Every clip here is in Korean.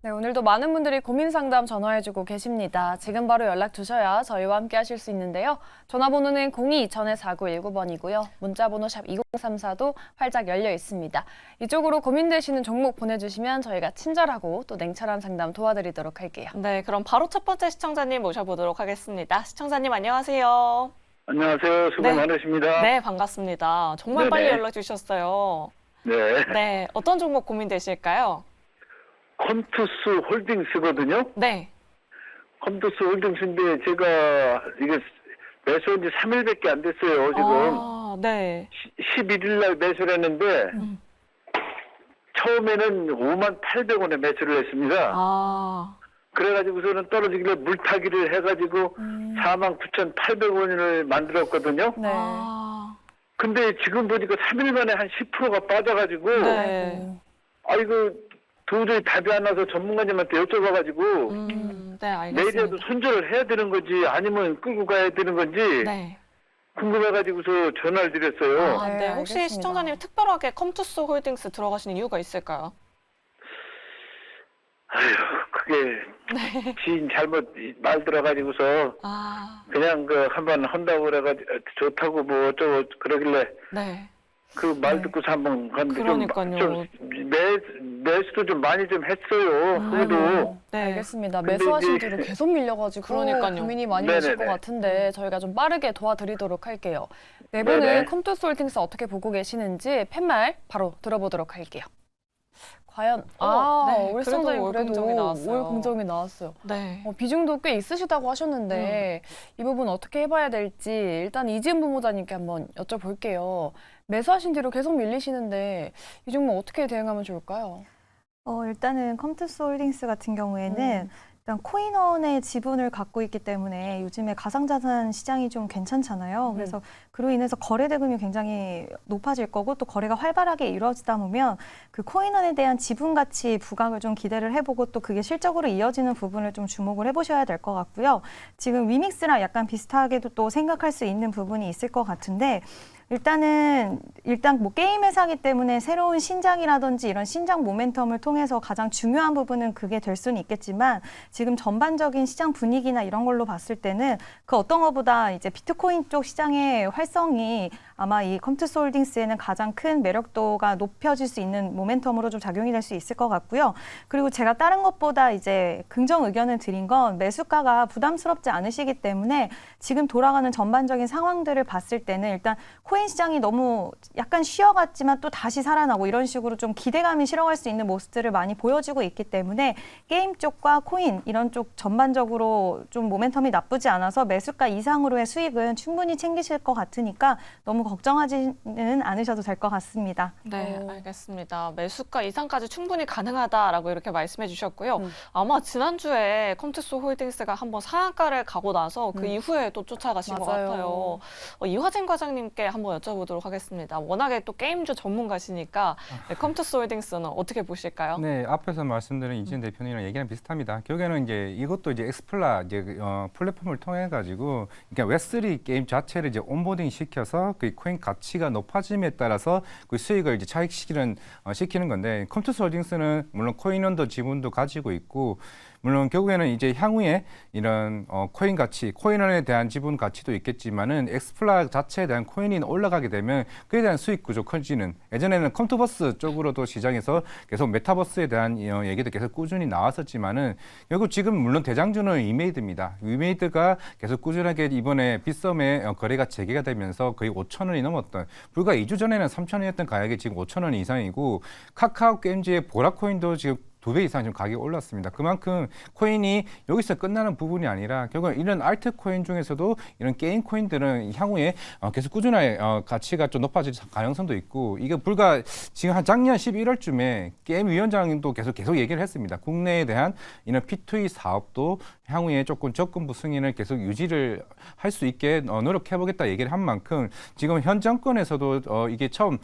네, 오늘도 많은 분들이 고민 상담 전화해주고 계십니다. 지금 바로 연락 주셔야 저희와 함께 하실 수 있는데요. 전화번호는 02-2049-19번이고요. 문자번호 샵 2034도 활짝 열려 있습니다. 이쪽으로 고민되시는 종목 보내주시면 저희가 친절하고 또 냉철한 상담 도와드리도록 할게요. 네, 그럼 바로 첫 번째 시청자님 모셔보도록 하겠습니다. 시청자님 안녕하세요. 안녕하세요. 수고 네. 많으십니다. 네, 반갑습니다. 정말 네네. 빨리 연락 주셨어요. 네. 네, 어떤 종목 고민되실까요? 컴투스 홀딩스거든요. 네. 컴투스 홀딩스인데 제가 이게 매수한 지 3일밖에 안 됐어요. 지금 아, 네. 11일 날 매수를 했는데 처음에는 58,800원에 매수를 했습니다. 아, 그래가지고서는 떨어지길래 물타기를 해가지고 49,800원을 만들었거든요. 네. 아, 근데 지금 보니까 3일 만에 한 10%가 빠져가지고 네. 이거 도저히 답이 안 나서 전문가님한테 여쭤봐가지고 네, 내일이라도 알겠습니다. 손절을 해야 되는 건지 아니면 끌고 가야 되는 건지 네. 궁금해가지고서 전화를 드렸어요. 아, 네, 네. 혹시 알겠습니다. 시청자님 특별하게 컴투스 홀딩스 들어가시는 이유가 있을까요? 아휴, 그게 지인 잘못 말 들어가지고서 아, 그냥 한번 한다고 그래가지고 좋다고 뭐 어쩌고 그러길래 네. 그 말 네. 듣고서 한번 갔는데 그러니까요. 좀 매수도 좀 많이 좀 했어요. 후도. 네. 알겠습니다. 근데 매수하신 이제- 뒤로 계속 밀려가지고 그러니까요. 고민이 많이 되실 것 네네네. 같은데 저희가 좀 빠르게 도와드리도록 할게요. 네 분은 네네. 컴투스 홀딩스 어떻게 보고 계시는지 팻말 바로 들어보도록 할게요. 과연 네, 우리 그래도 시청자님 올 그래도 긍정이 나왔어요. 올 긍정이 나왔어요. 네. 비중도 꽤 있으시다고 하셨는데 이 부분 어떻게 해봐야 될지 일단 이지은 부모자님께 한번 여쭤볼게요. 매수하신 뒤로 계속 밀리시는데 이 종목 어떻게 대응하면 좋을까요? 일단은 컴투스 홀딩스 같은 경우에는 일단 코인원의 지분을 갖고 있기 때문에 요즘에 가상자산 시장이 좀 괜찮잖아요. 그래서 그로 인해서 거래 대금이 굉장히 높아질 거고 또 거래가 활발하게 이루어지다 보면 그 코인원에 대한 지분 가치 부각을 좀 기대를 해보고 또 그게 실적으로 이어지는 부분을 좀 주목을 해보셔야 될 것 같고요. 지금 위믹스랑 약간 비슷하게도 또 생각할 수 있는 부분이 있을 것 같은데 일단 뭐 게임 회사기 때문에 새로운 신작이라든지 이런 신작 모멘텀을 통해서 가장 중요한 부분은 그게 될 수는 있겠지만 지금 전반적인 시장 분위기나 이런 걸로 봤을 때는 그 어떤 것보다 이제 비트코인 쪽 시장의 활성이 아마 이 컴투스 홀딩스에는 가장 큰 매력도가 높여질 수 있는 모멘텀으로 좀 작용이 될 수 있을 것 같고요. 그리고 제가 다른 것보다 이제 긍정 의견을 드린 건 매수가가 부담스럽지 않으시기 때문에 지금 돌아가는 전반적인 상황들을 봤을 때는 일단 코인 시장이 너무 약간 쉬어갔지만 또 다시 살아나고 이런 식으로 좀 기대감이 실어갈 수 있는 모습들을 많이 보여주고 있기 때문에 게임 쪽과 코인 이런 쪽 전반적으로 좀 모멘텀이 나쁘지 않아서 매수가 이상으로의 수익은 충분히 챙기실 것 같으니까 너무 걱정하지는 않으셔도 될 것 같습니다. 네, 알겠습니다. 매수가 이상까지 충분히 가능하다라고 이렇게 말씀해 주셨고요. 아마 지난주에 컴투스 홀딩스가 한번 상한가를 가고 나서 그 이후에 또 쫓아가신 것 맞아요. 같아요. 이화진 과장님께 한번 여쭤보도록 하겠습니다. 워낙에 또 게임주 전문가시니까 네, 컴투스 홀딩스는 어떻게 보실까요? 네, 앞에서 말씀드린 이지은 대표님이랑 얘기랑 비슷합니다. 결국에는 이제 이것도 이제 엑스플라 플랫폼을 통해 가지고 그러니까 웹3 게임 자체를 이제 온보딩 시켜서 그 코인 가치가 높아짐에 따라서 그 수익을 이제 차익시키는 시키는 건데 컴투스 홀딩스는 물론 코인원도 지분도 가지고 있고 물론 결국에는 이제 향후에 이런 코인 가치, 코인원에 대한 지분 가치도 있겠지만은 엑스플라 자체에 대한 코인이 올라가게 되면 그에 대한 수익 구조 커지는 예전에는 컴투버스 쪽으로도 시장에서 계속 메타버스에 대한 얘기도 계속 꾸준히 나왔었지만은 결국 지금 물론 대장주는 위메이드입니다. 위메이드가 계속 꾸준하게 이번에 빗썸에 거래가 재개가 되면서 거의 5,000원이 넘었던 불과 2주 전에는 3,000원이었던 가격이 지금 5,000원 이상이고 카카오 게임즈의 보라코인도 지금 2배 이상 지금 가격이 올랐습니다. 그만큼 코인이 여기서 끝나는 부분이 아니라 결국 이런 알트 코인 중에서도 이런 게임 코인들은 향후에 계속 꾸준하게 가치가 좀 높아질 가능성도 있고 이게 불과 지금 한 작년 11월쯤에 게임 위원장도 계속 얘기를 했습니다. 국내에 대한 이런 P2E 사업도 향후에 조금 적금부 승인을 계속 유지를 할 수 있게 노력해보겠다 얘기를 한 만큼 지금 현 정권에서도 이게 처음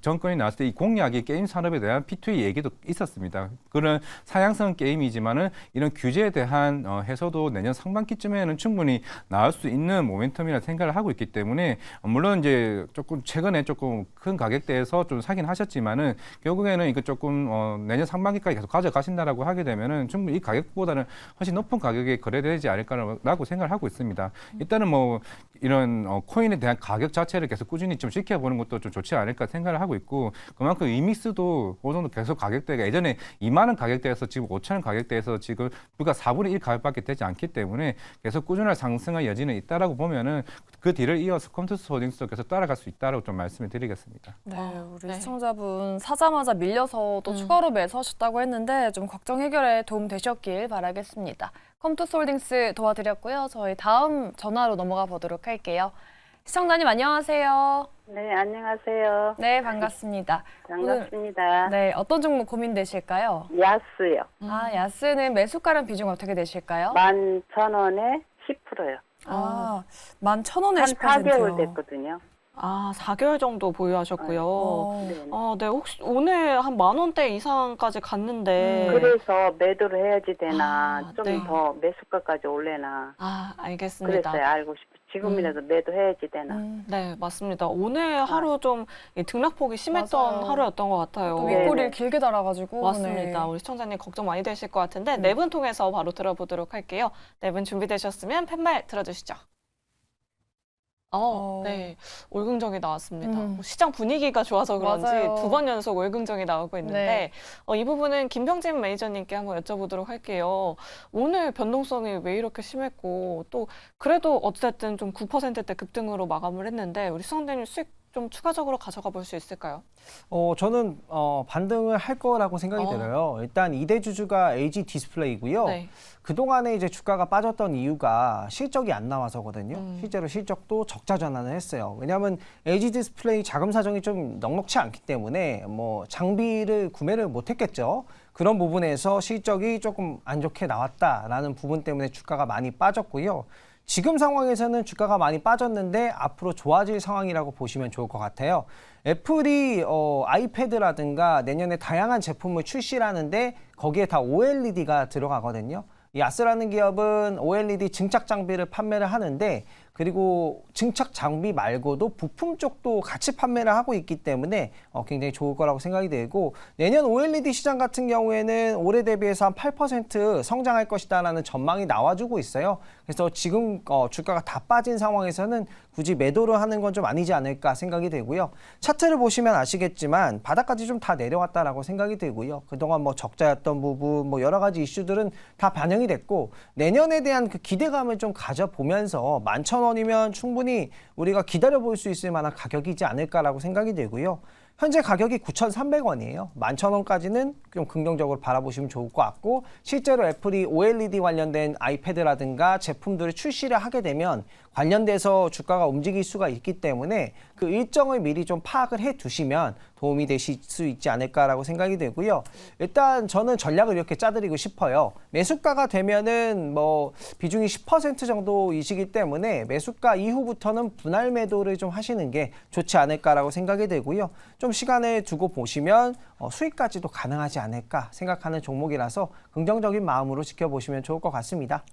정권이 나왔을 때 이 공약이 게임 산업에 대한 P2E 얘기도 있었습니다. 그런 사양성 게임이지만은 이런 규제에 대한 해소도 내년 상반기쯤에는 충분히 나올 수 있는 모멘텀이라 생각을 하고 있기 때문에 물론 이제 조금 최근에 조금 큰 가격대에서 좀 사긴 하셨지만은 결국에는 이거 조금 내년 상반기까지 계속 가져가신다라고 하게 되면은 충분히 이 가격보다는 훨씬 높은 가격에 거래되지 않을까라고 생각을 하고 있습니다. 일단은 뭐 이런 코인에 대한 가격 자체를 계속 꾸준히 좀 지켜보는 것도 좀 좋지 않을까 생각을 하고 있고 그만큼 이믹스도 어느 정도 계속 가격대가 예전에 2만 원 가격대에서 지금 5천 원 가격대에서 지금 불과 4분의 1 가격밖에 되지 않기 때문에 계속 꾸준한 상승할 여지는 있다라고 보면은 그 뒤를 이어서 컴투스 홀딩스도 계속 따라갈 수 있다라고 좀 말씀을 드리겠습니다. 네, 우리 네. 시청자분 사자마자 밀려서 또 추가로 매수하셨다고 했는데 좀 걱정 해결에 도움 되셨길 바라겠습니다. 컴투스 홀딩스 도와드렸고요. 저희 다음 전화로 넘어가 보도록 할게요. 시청자님 안녕하세요. 네, 안녕하세요. 네, 반갑습니다. 반갑습니다. 네, 어떤 종목 고민되실까요? 야스요. 야스는 매수가랑 비중 어떻게 되실까요? 11,000원에 10%요. 11,000원에 한 10%요. 4개월 됐거든요. 아, 4개월 정도 보유하셨고요. 네. 네, 혹시 오늘 한 10,000원대 이상까지 갔는데. 그래서 매도를 해야지 되나, 좀 네. 더 매수가까지 올래나. 알겠습니다. 그랬어요. 알고 싶어. 지금이라도 매도해야지 되나. 네, 맞습니다. 오늘 하루 좀 등락폭이 심했던 맞아요. 하루였던 것 같아요. 또 네. 윗꼬리를 길게 달아가지고. 맞습니다. 네. 우리 시청자님 걱정 많이 되실 것 같은데 네 분 통해서 바로 들어보도록 할게요. 네 분 준비되셨으면 팻말 들어주시죠. 네, 월긍정이 나왔습니다. 시장 분위기가 좋아서 그런지 맞아요. 2번 연속 월긍정이 나오고 있는데 이 부분은 김병진 매니저님께 한번 여쭤보도록 할게요. 오늘 변동성이 왜 이렇게 심했고 또 그래도 어쨌든 좀 9%대 급등으로 마감을 했는데 우리 수강자님 수익 좀 추가적으로 가져가 볼 수 있을까요? 저는 반등을 할 거라고 생각이 들어요. 일단 2대 주주가 LG 디스플레이고요. 네. 그동안에 이제 주가가 빠졌던 이유가 실적이 안 나와서거든요. 실제로 실적도 적자 전환을 했어요. 왜냐하면 LG 디스플레이 자금 사정이 좀 넉넉치 않기 때문에 뭐 장비를 구매를 못 했겠죠. 그런 부분에서 실적이 조금 안 좋게 나왔다라는 부분 때문에 주가가 많이 빠졌고요. 지금 상황에서는 주가가 많이 빠졌는데 앞으로 좋아질 상황이라고 보시면 좋을 것 같아요. 애플이 아이패드라든가 내년에 다양한 제품을 출시하는데 거기에 다 OLED가 들어가거든요. 이 아스라는 기업은 OLED 증착 장비를 판매를 하는데 그리고 증착 장비 말고도 부품 쪽도 같이 판매를 하고 있기 때문에 굉장히 좋을 거라고 생각이 되고 내년 OLED 시장 같은 경우에는 올해 대비해서 한 8% 성장할 것이다라는 전망이 나와주고 있어요. 그래서 지금 주가가 다 빠진 상황에서는 굳이 매도를 하는 건 좀 아니지 않을까 생각이 되고요. 차트를 보시면 아시겠지만 바닥까지 좀 다 내려왔다라고 생각이 되고요. 그동안 뭐 적자였던 부분 뭐 여러 가지 이슈들은 다 반영이 됐고 내년에 대한 그 기대감을 좀 가져보면서 11,000원이면 충분히 우리가 기다려볼 수 있을 만한 가격이지 않을까라고 생각이 되고요. 현재 가격이 9,300원이에요. 11,000원까지는 좀 긍정적으로 바라보시면 좋을 것 같고 실제로 애플이 OLED 관련된 아이패드라든가 제품들을 출시를 하게 되면 관련돼서 주가가 움직일 수가 있기 때문에 그 일정을 미리 좀 파악을 해 두시면 도움이 되실 수 있지 않을까라고 생각이 되고요. 일단 저는 전략을 이렇게 짜드리고 싶어요. 매수가가 되면은 뭐 비중이 10% 정도이시기 때문에 매수가 이후부터는 분할 매도를 좀 하시는 게 좋지 않을까라고 생각이 되고요. 좀 시간을 두고 보시면 수익까지도 가능하지 않을까 생각하는 종목이라서 긍정적인 마음으로 지켜보시면 좋을 것 같습니다.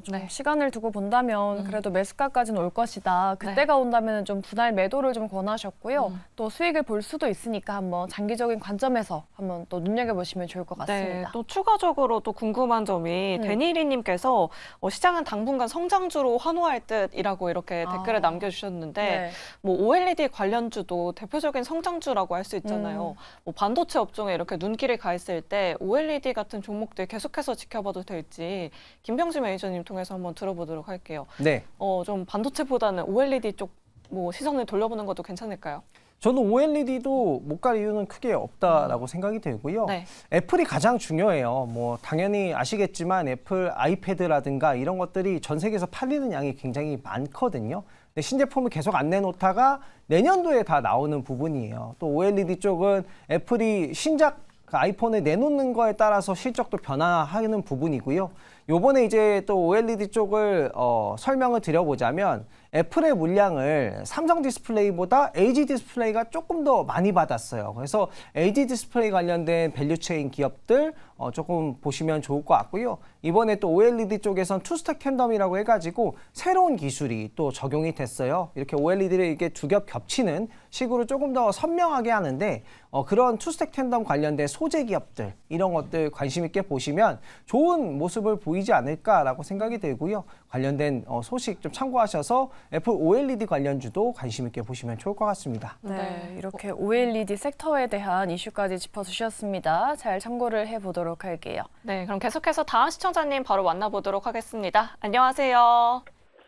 좀 시간을 두고 본다면 그래도 매수가까지는 올 것이다. 그때가 온다면 좀 분할 매도를 좀 권하셨고요. 또 수익을 볼 수도 있으니까 한번 장기적인 관점에서 한번 또 눈여겨보시면 좋을 것 네, 같습니다. 또 추가적으로 또 궁금한 점이 데니리님께서 시장은 당분간 성장주로 환호할 듯이라고 이렇게 댓글을 남겨주셨는데 네. 뭐 OLED 관련주도 대표적인 성장주라고 할 수 있잖아요. 뭐 반도체 업종에 이렇게 눈길이 가 있을 때 OLED 같은 종목들 계속해서 지켜봐도 될지 김병진 매니저님 통해서 한번 들어보도록 할게요. 네. 좀 반도체보다는 OLED 쪽 뭐 시선을 돌려보는 것도 괜찮을까요? 저는 OLED도 못 갈 이유는 크게 없다라고 생각이 들고요. 네. 애플이 가장 중요해요. 뭐 당연히 아시겠지만 애플 아이패드라든가 이런 것들이 전 세계에서 팔리는 양이 굉장히 많거든요. 근데 신제품을 계속 안 내놓다가 내년도에 다 나오는 부분이에요. 또 OLED 쪽은 애플이 신작 아이폰을 내놓는 거에 따라서 실적도 변화하는 부분이고요. 요번에 이제 또 OLED 쪽을 설명을 드려보자면 애플의 물량을 삼성 디스플레이보다 LG 디스플레이가 조금 더 많이 받았어요. 그래서 LG 디스플레이 관련된 밸류체인 기업들 조금 보시면 좋을 것 같고요. 이번에 또 OLED 쪽에선 투스택 텐덤이라고 해가지고 새로운 기술이 또 적용이 됐어요. 이렇게 OLED를 이렇게 두 겹 겹치는 식으로 조금 더 선명하게 하는데 그런 투스택 텐덤 관련된 소재 기업들 이런 것들 관심 있게 보시면 좋은 모습을 보이지 않을까라고 생각이 들고요. 관련된 소식 좀 참고하셔서 애플 OLED 관련주도 관심 있게 보시면 좋을 것 같습니다. 네, 이렇게 OLED 섹터에 대한 이슈까지 짚어주셨습니다. 잘 참고를 해보도록 할게요. 네, 그럼 계속해서 다음 시청자님 바로 만나보도록 하겠습니다. 안녕하세요.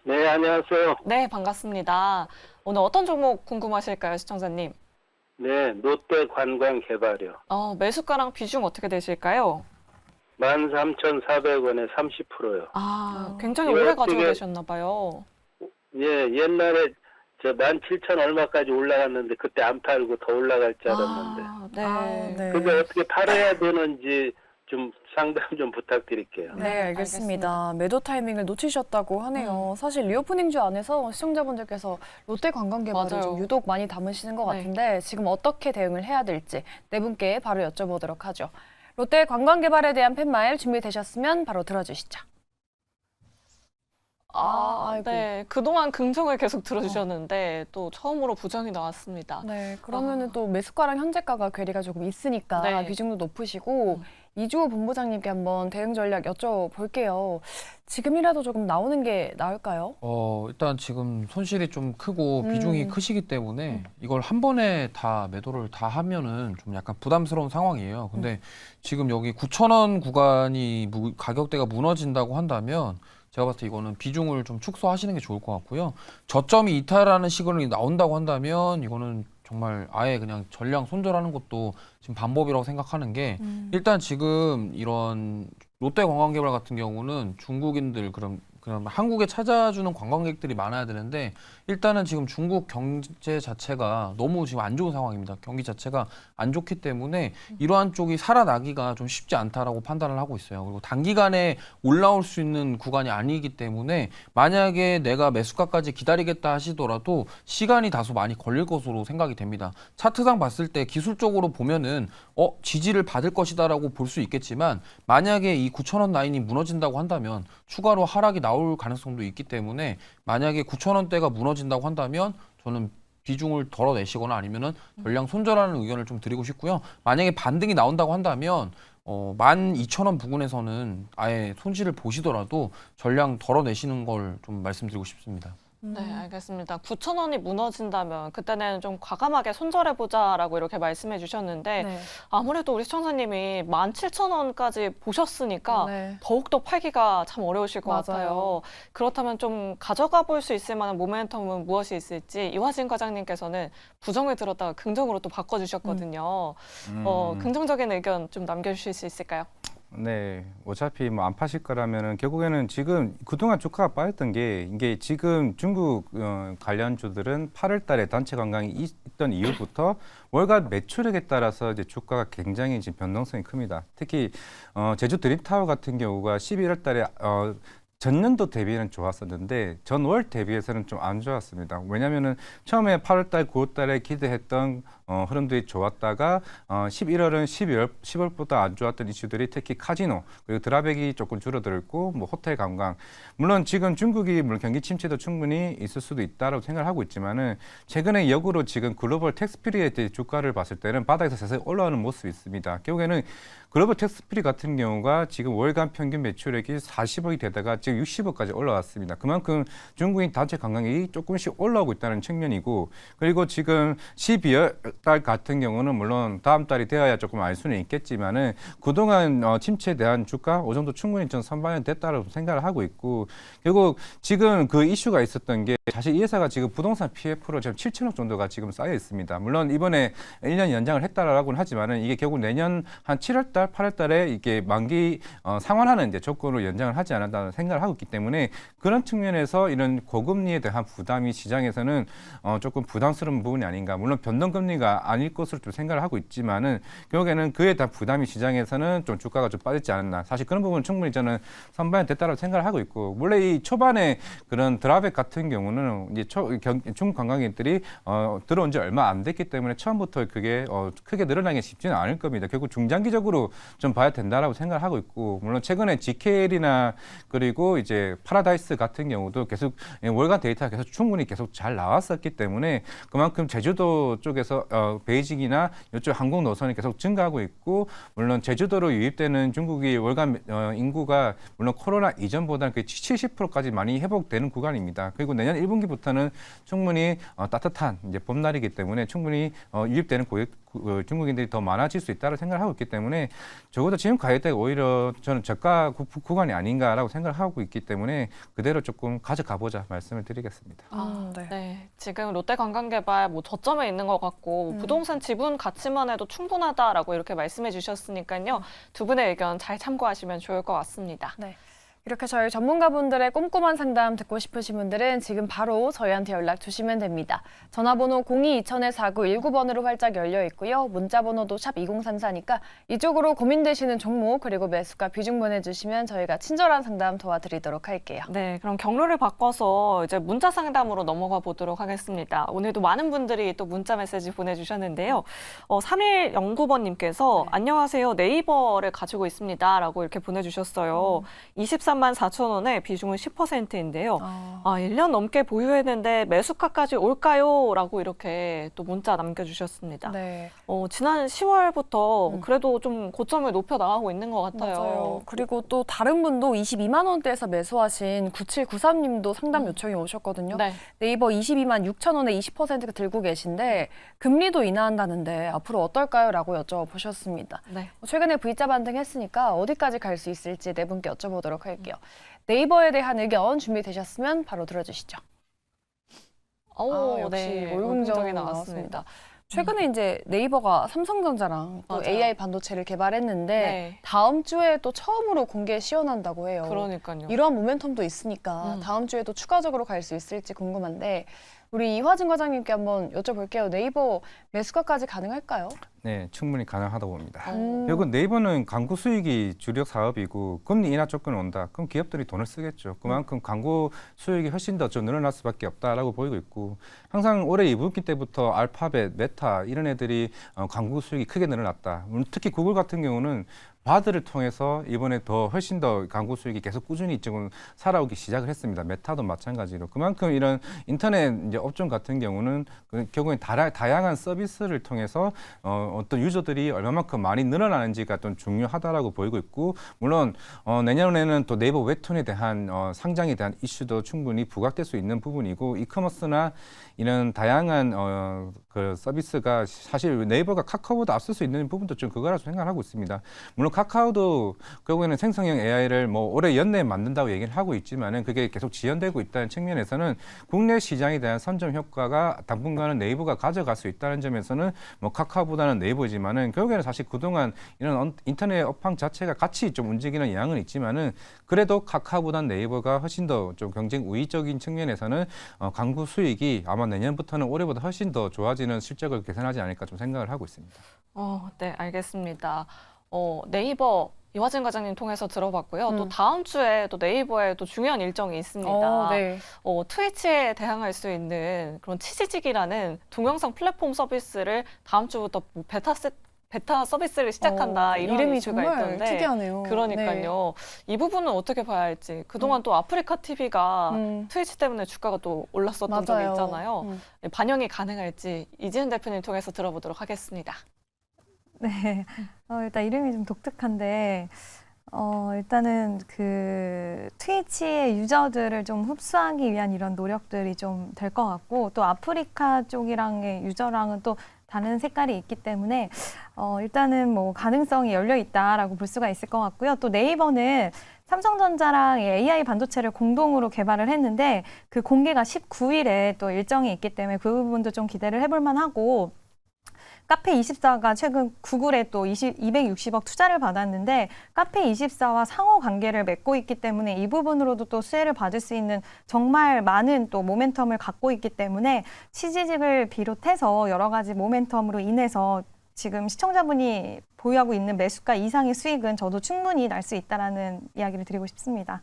네, 안녕하세요. 네, 반갑습니다. 오늘 어떤 종목 궁금하실까요, 시청자님? 네, 롯데 관광개발이요. 매수가랑 비중 어떻게 되실까요? 13,400원에 30%요. 굉장히 이거 오래 가지고 어떻게- 계셨나 봐요. 예, 옛날에 저 17,000 얼마까지 올라갔는데 그때 안 팔고 더 올라갈 줄 알았는데. 네. 네. 그게 어떻게 팔아야 되는지 좀 상담 좀 부탁드릴게요. 네, 알겠습니다. 매도 타이밍을 놓치셨다고 하네요. 사실 리오프닝주 안에서 시청자분들께서 롯데 관광개발을 맞아요. 좀 유독 많이 담으시는 것 네. 같은데 지금 어떻게 대응을 해야 될지 네 분께 바로 여쭤보도록 하죠. 롯데 관광개발에 대한 팻말 준비되셨으면 바로 들어주시죠. 아이고. 네. 그동안 긍정을 계속 들어주셨는데 또 처음으로 부정이 나왔습니다. 네, 그러면은 또 매수가랑 현재가가 괴리가 조금 있으니까 네. 비중도 높으시고 이주호 본부장님께 한번 대응 전략 여쭤볼게요. 지금이라도 조금 나오는 게 나을까요? 일단 지금 손실이 좀 크고 비중이 크시기 때문에 이걸 한 번에 다 매도를 다 하면은 좀 약간 부담스러운 상황이에요. 근데 지금 여기 9,000원 구간이 가격대가 무너진다고 한다면 제가 봤을 때 이거는 비중을 좀 축소하시는 게 좋을 것 같고요. 저점이 이탈하는 시그널이 나온다고 한다면 이거는 정말 아예 그냥 전량 손절하는 것도 지금 방법이라고 생각하는 게 일단 지금 이런 롯데 관광개발 같은 경우는 중국인들 그럼 한국에 찾아주는 관광객들이 많아야 되는데 일단은 지금 중국 경제 자체가 너무 지금 안 좋은 상황입니다. 경기 자체가 안 좋기 때문에 이러한 쪽이 살아나기가 좀 쉽지 않다라고 판단을 하고 있어요. 그리고 단기간에 올라올 수 있는 구간이 아니기 때문에 만약에 내가 매수가까지 기다리겠다 하시더라도 시간이 다소 많이 걸릴 것으로 생각이 됩니다. 차트상 봤을 때 기술적으로 보면은 지지를 받을 것이다라고 볼 수 있겠지만 만약에 이 9,000원 라인이 무너진다고 한다면 추가로 하락이 나올 가능성도 있기 때문에 만약에 9,000원대가 무너진다고 한다면 저는 비중을 덜어내시거나 아니면은 전량 손절하는 의견을 좀 드리고 싶고요. 만약에 반등이 나온다고 한다면 12,000원 부근에서는 아예 손실을 보시더라도 전량 덜어내시는 걸 좀 말씀드리고 싶습니다. 네, 알겠습니다. 9,000원이 무너진다면 그때는 좀 과감하게 손절해보자라고 이렇게 말씀해 주셨는데 네. 아무래도 우리 시청자님이 17,000원까지 보셨으니까 네. 더욱더 팔기가 참 어려우실 것 맞아요. 같아요. 그렇다면 좀 가져가 볼 수 있을 만한 모멘텀은 무엇이 있을지 이화진 과장님께서는 부정을 들었다가 긍정으로 또 바꿔주셨거든요. 긍정적인 의견 좀 남겨주실 수 있을까요? 네, 어차피 뭐 안 파실 거라면은 결국에는 지금 그동안 주가가 빠졌던 게 이게 지금 중국 관련주들은 8월달에 단체 관광이 있던 이후부터 월간 매출액에 따라서 이제 주가가 굉장히 지금 변동성이 큽니다. 특히 제주 드림타워 같은 경우가 11월달에 전년도 대비는 좋았었는데 전월 대비해서는 좀 안 좋았습니다. 왜냐하면은 처음에 8월달, 9월달에 기대했던 흐름들이 좋았다가 11월은 10월보다 안 좋았던 이슈들이 특히 카지노 그리고 드라백이 조금 줄어들고 뭐 호텔 관광 물론 지금 중국이 물론 경기 침체도 충분히 있을 수도 있다라고 생각을 하고 있지만은 최근에 역으로 지금 글로벌 텍스피리의 주가를 봤을 때는 바닥에서 서서히 올라오는 모습이 있습니다. 결국에는 글로벌 텍스피리 같은 경우가 지금 월간 평균 매출액이 40억이 되다가 지금 60억까지 올라왔습니다. 그만큼 중국인 단체 관광객이 조금씩 올라오고 있다는 측면이고 그리고 지금 12월 달 같은 경우는 물론 다음 달이 되어야 조금 알 수는 있겠지만은 그동안 침체에 대한 주가 어느 정도 충분히 좀 선반영이 됐다고 생각을 하고 있고 결국 지금 그 이슈가 있었던 게 사실 이 회사가 지금 부동산 PF로 지금 7천억 정도가 지금 쌓여 있습니다. 물론 이번에 1년 연장을 했다라고는 하지만은 이게 결국 내년 한 7월 달, 8월 달에 이게 만기 상환하는 이제 조건으로 연장을 하지 않았다는 생각을 생각을 하고 있기 때문에 그런 측면에서 이런 고금리에 대한 부담이 시장에서는 조금 부담스러운 부분이 아닌가. 물론 변동금리가 아닐 것으로 좀 생각을 하고 있지만은 결국에는 그에 대한 부담이 시장에서는 좀 주가가 좀 빠졌지 않았나. 사실 그런 부분은 충분히 저는 선반영됐다고 생각을 하고 있고, 원래 이 초반에 그런 드랍백 같은 경우는 이제 중국 관광객들이 들어온 지 얼마 안 됐기 때문에 처음부터 그게 크게 늘어나기 쉽지는 않을 겁니다. 결국 중장기적으로 좀 봐야 된다라고 생각을 하고 있고, 물론 최근에 GKL이나 그리고 이제 파라다이스 같은 경우도 계속 월간 데이터가 충분히 계속 잘 나왔었기 때문에 그만큼 제주도 쪽에서 베이징이나 이쪽 항공 노선이 계속 증가하고 있고, 물론 제주도로 유입되는 중국이 월간 인구가 물론 코로나 이전보다는 거의 70%까지 많이 회복되는 구간입니다. 그리고 내년 1분기부터는 충분히 따뜻한 이제 봄날이기 때문에 충분히 유입되는 중국인들이 더 많아질 수 있다고 생각을 하고 있기 때문에 적어도 지금 가격대가 오히려 저는 저가 구간이 아닌가라고 생각을 하고 있기 때문에 그대로 조금 가져가보자 말씀을 드리겠습니다. 네. 네, 지금 롯데관광개발 뭐 저점에 있는 것 같고 부동산 지분 가치만 해도 충분하다라고 이렇게 말씀해 주셨으니까요. 두 분의 의견 잘 참고하시면 좋을 것 같습니다. 네. 이렇게 저희 전문가분들의 꼼꼼한 상담 듣고 싶으신 분들은 지금 바로 저희한테 연락 주시면 됩니다. 전화번호 02-2000-4919번으로 활짝 열려 있고요. 문자번호도 샵 2034니까 이쪽으로 고민되시는 종목 그리고 매수가 비중 보내주시면 저희가 친절한 상담 도와드리도록 할게요. 네, 그럼 경로를 바꿔서 이제 문자 상담으로 넘어가 보도록 하겠습니다. 오늘도 많은 분들이 또 문자 메시지 보내주셨는데요. 3109번님께서 안녕하세요. 네이버를 가지고 있습니다. 라고 이렇게 보내주셨어요. 23만 4천 원에 비중은 10%인데요. 1년 넘게 보유했는데 매수가까지 올까요? 라고 이렇게 또 문자 남겨주셨습니다. 네. 지난 10월부터 그래도 좀 고점을 높여 나가고 있는 것 같아요. 맞아요. 그리고 또 다른 분도 22만 원대에서 매수하신 9793님도 상담 요청이 오셨거든요. 네. 네이버 22만 6천 원에 20% 들고 계신데 금리도 인하한다는데 앞으로 어떨까요? 라고 여쭤보셨습니다. 네. 최근에 V자 반등했으니까 어디까지 갈 수 있을지 네 분께 여쭤보도록 할게요. 네이버에 대한 의견 준비되셨으면 바로 들어주시죠. 역시 네. 월긍정이 나왔습니다. 최근에 이제 네이버가 삼성전자랑 또 맞아요. AI 반도체를 개발했는데 네. 다음 주에 또 처음으로 공개 시연한다고 해요. 그러니까요. 이러한 모멘텀도 있으니까 다음 주에도 추가적으로 갈 수 있을지 궁금한데 우리 이화진 과장님께 한번 여쭤볼게요. 네이버 매수가까지 가능할까요? 네, 충분히 가능하다고 봅니다. 음. 결국 네이버는 광고 수익이 주력 사업이고 금리 인하 조건이 온다. 그럼 기업들이 돈을 쓰겠죠. 그만큼 광고 수익이 훨씬 더 좀 늘어날 수밖에 없다라고 보이고 있고, 항상 올해 2분기 때부터 알파벳, 메타 이런 애들이 광고 수익이 크게 늘어났다. 특히 구글 같은 경우는 바드를 통해서 이번에 더 훨씬 더 광고 수익이 계속 꾸준히 지금 살아오기 시작을 했습니다. 메타도 마찬가지로. 그만큼 이런 인터넷 이제 업종 같은 경우는 결국엔 다양한 서비스를 통해서 어떤 유저들이 얼마만큼 많이 늘어나는지가 좀 중요하다라고 보이고 있고, 물론 내년에는 또 네이버 웹툰에 대한 상장에 대한 이슈도 충분히 부각될 수 있는 부분이고, 이커머스나 이런 다양한 그 서비스가 사실 네이버가 카카오보다 앞설 수 있는 부분도 좀 그거라고 생각하고 있습니다. 물론 카카오도 결국에는 생성형 AI를 뭐 올해 연내에 만든다고 얘기를 하고 있지만은 그게 계속 지연되고 있다는 측면에서는 국내 시장에 대한 선점 효과가 당분간은 네이버가 가져갈 수 있다는 점에서는 뭐 카카오보다는 네이버지만은 결국에는 사실 그동안 이런 인터넷 업황 자체가 같이 좀 움직이는 양은 있지만은 그래도 카카오보다는 네이버가 훨씬 더 좀 경쟁 우위적인 측면에서는 광고 수익이 아마 내년부터는 올해보다 훨씬 더 좋아지는 실적을 개선하지 않을까 좀 생각을 하고 있습니다. 네, 알겠습니다. 네이버 이화진 과장님 통해서 들어봤고요. 또 다음 주에 또 네이버에 또 중요한 일정이 있습니다. 네. 트위치에 대항할 수 있는 그런 치지직이라는 동영상 플랫폼 서비스를 다음 주부터 뭐 베타 서비스를 시작한다 이런 이름이 이슈가 정말 있던데. 특이하네요. 그러니까요. 이 부분은 어떻게 봐야 할지. 그동안 또 아프리카 TV가 트위치 때문에 주가가 또 올랐었던 적이 맞아요. 있잖아요. 반영이 가능할지 이지은 대표님 통해서 들어보도록 하겠습니다. 네. 일단 이름이 좀 독특한데, 일단은 그 트위치의 유저들을 좀 흡수하기 위한 이런 노력들이 좀 될 것 같고, 또 아프리카 쪽이랑의 유저랑은 또 다른 색깔이 있기 때문에, 일단은 뭐 가능성이 열려 있다라고 볼 수가 있을 것 같고요. 또 네이버는 삼성전자랑 AI 반도체를 공동으로 개발을 했는데, 그 공개가 19일에 또 일정이 있기 때문에 그 부분도 좀 기대를 해볼 만하고, 카페24가 최근 구글에 또 260억 투자를 받았는데 카페24와 상호 관계를 맺고 있기 때문에 이 부분으로도 또 수혜를 받을 수 있는 정말 많은 또 모멘텀을 갖고 있기 때문에 취지직을 비롯해서 여러 가지 모멘텀으로 인해서 지금 시청자분이 보유하고 있는 매수가 이상의 수익은 저도 충분히 날 수 있다라는 이야기를 드리고 싶습니다.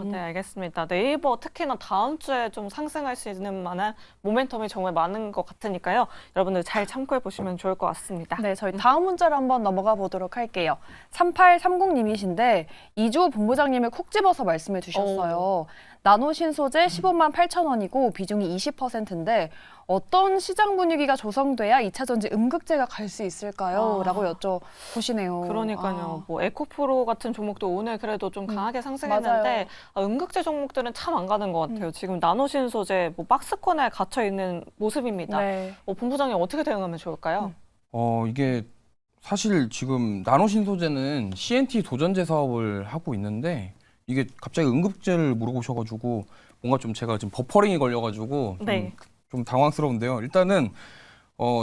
네, 알겠습니다. 네이버 특히나 다음 주에 좀 상승할 수 있는 만한 모멘텀이 정말 많은 것 같으니까요. 여러분들 잘 참고해 보시면 좋을 것 같습니다. 네, 저희 다음 문자로 한번 넘어가 보도록 할게요. 3830님이신데 이주 본부장님을 콕 집어서 말씀해 주셨어요. 나노 신소재 15만 8천 원이고 비중이 20%인데 어떤 시장 분위기가 조성돼야 2차 전지 음극재가 갈 수 있을까요? 라고 여쭤보시네요. 그러니까요. 뭐 에코프로 같은 종목도 오늘 그래도 좀 강하게 상승했는데 음극재 종목들은 참 안 가는 것 같아요. 지금 나노신 소재 뭐 박스권에 갇혀 있는 모습입니다. 네. 본부장님 어떻게 대응하면 좋을까요? 이게 사실 지금 나노신 소재는 CNT 도전제 사업을 하고 있는데 이게 갑자기 응급제를 물어보셔가지고 뭔가 좀 제가 지금 버퍼링이 걸려가지고 네. 좀 당황스러운데요. 일단은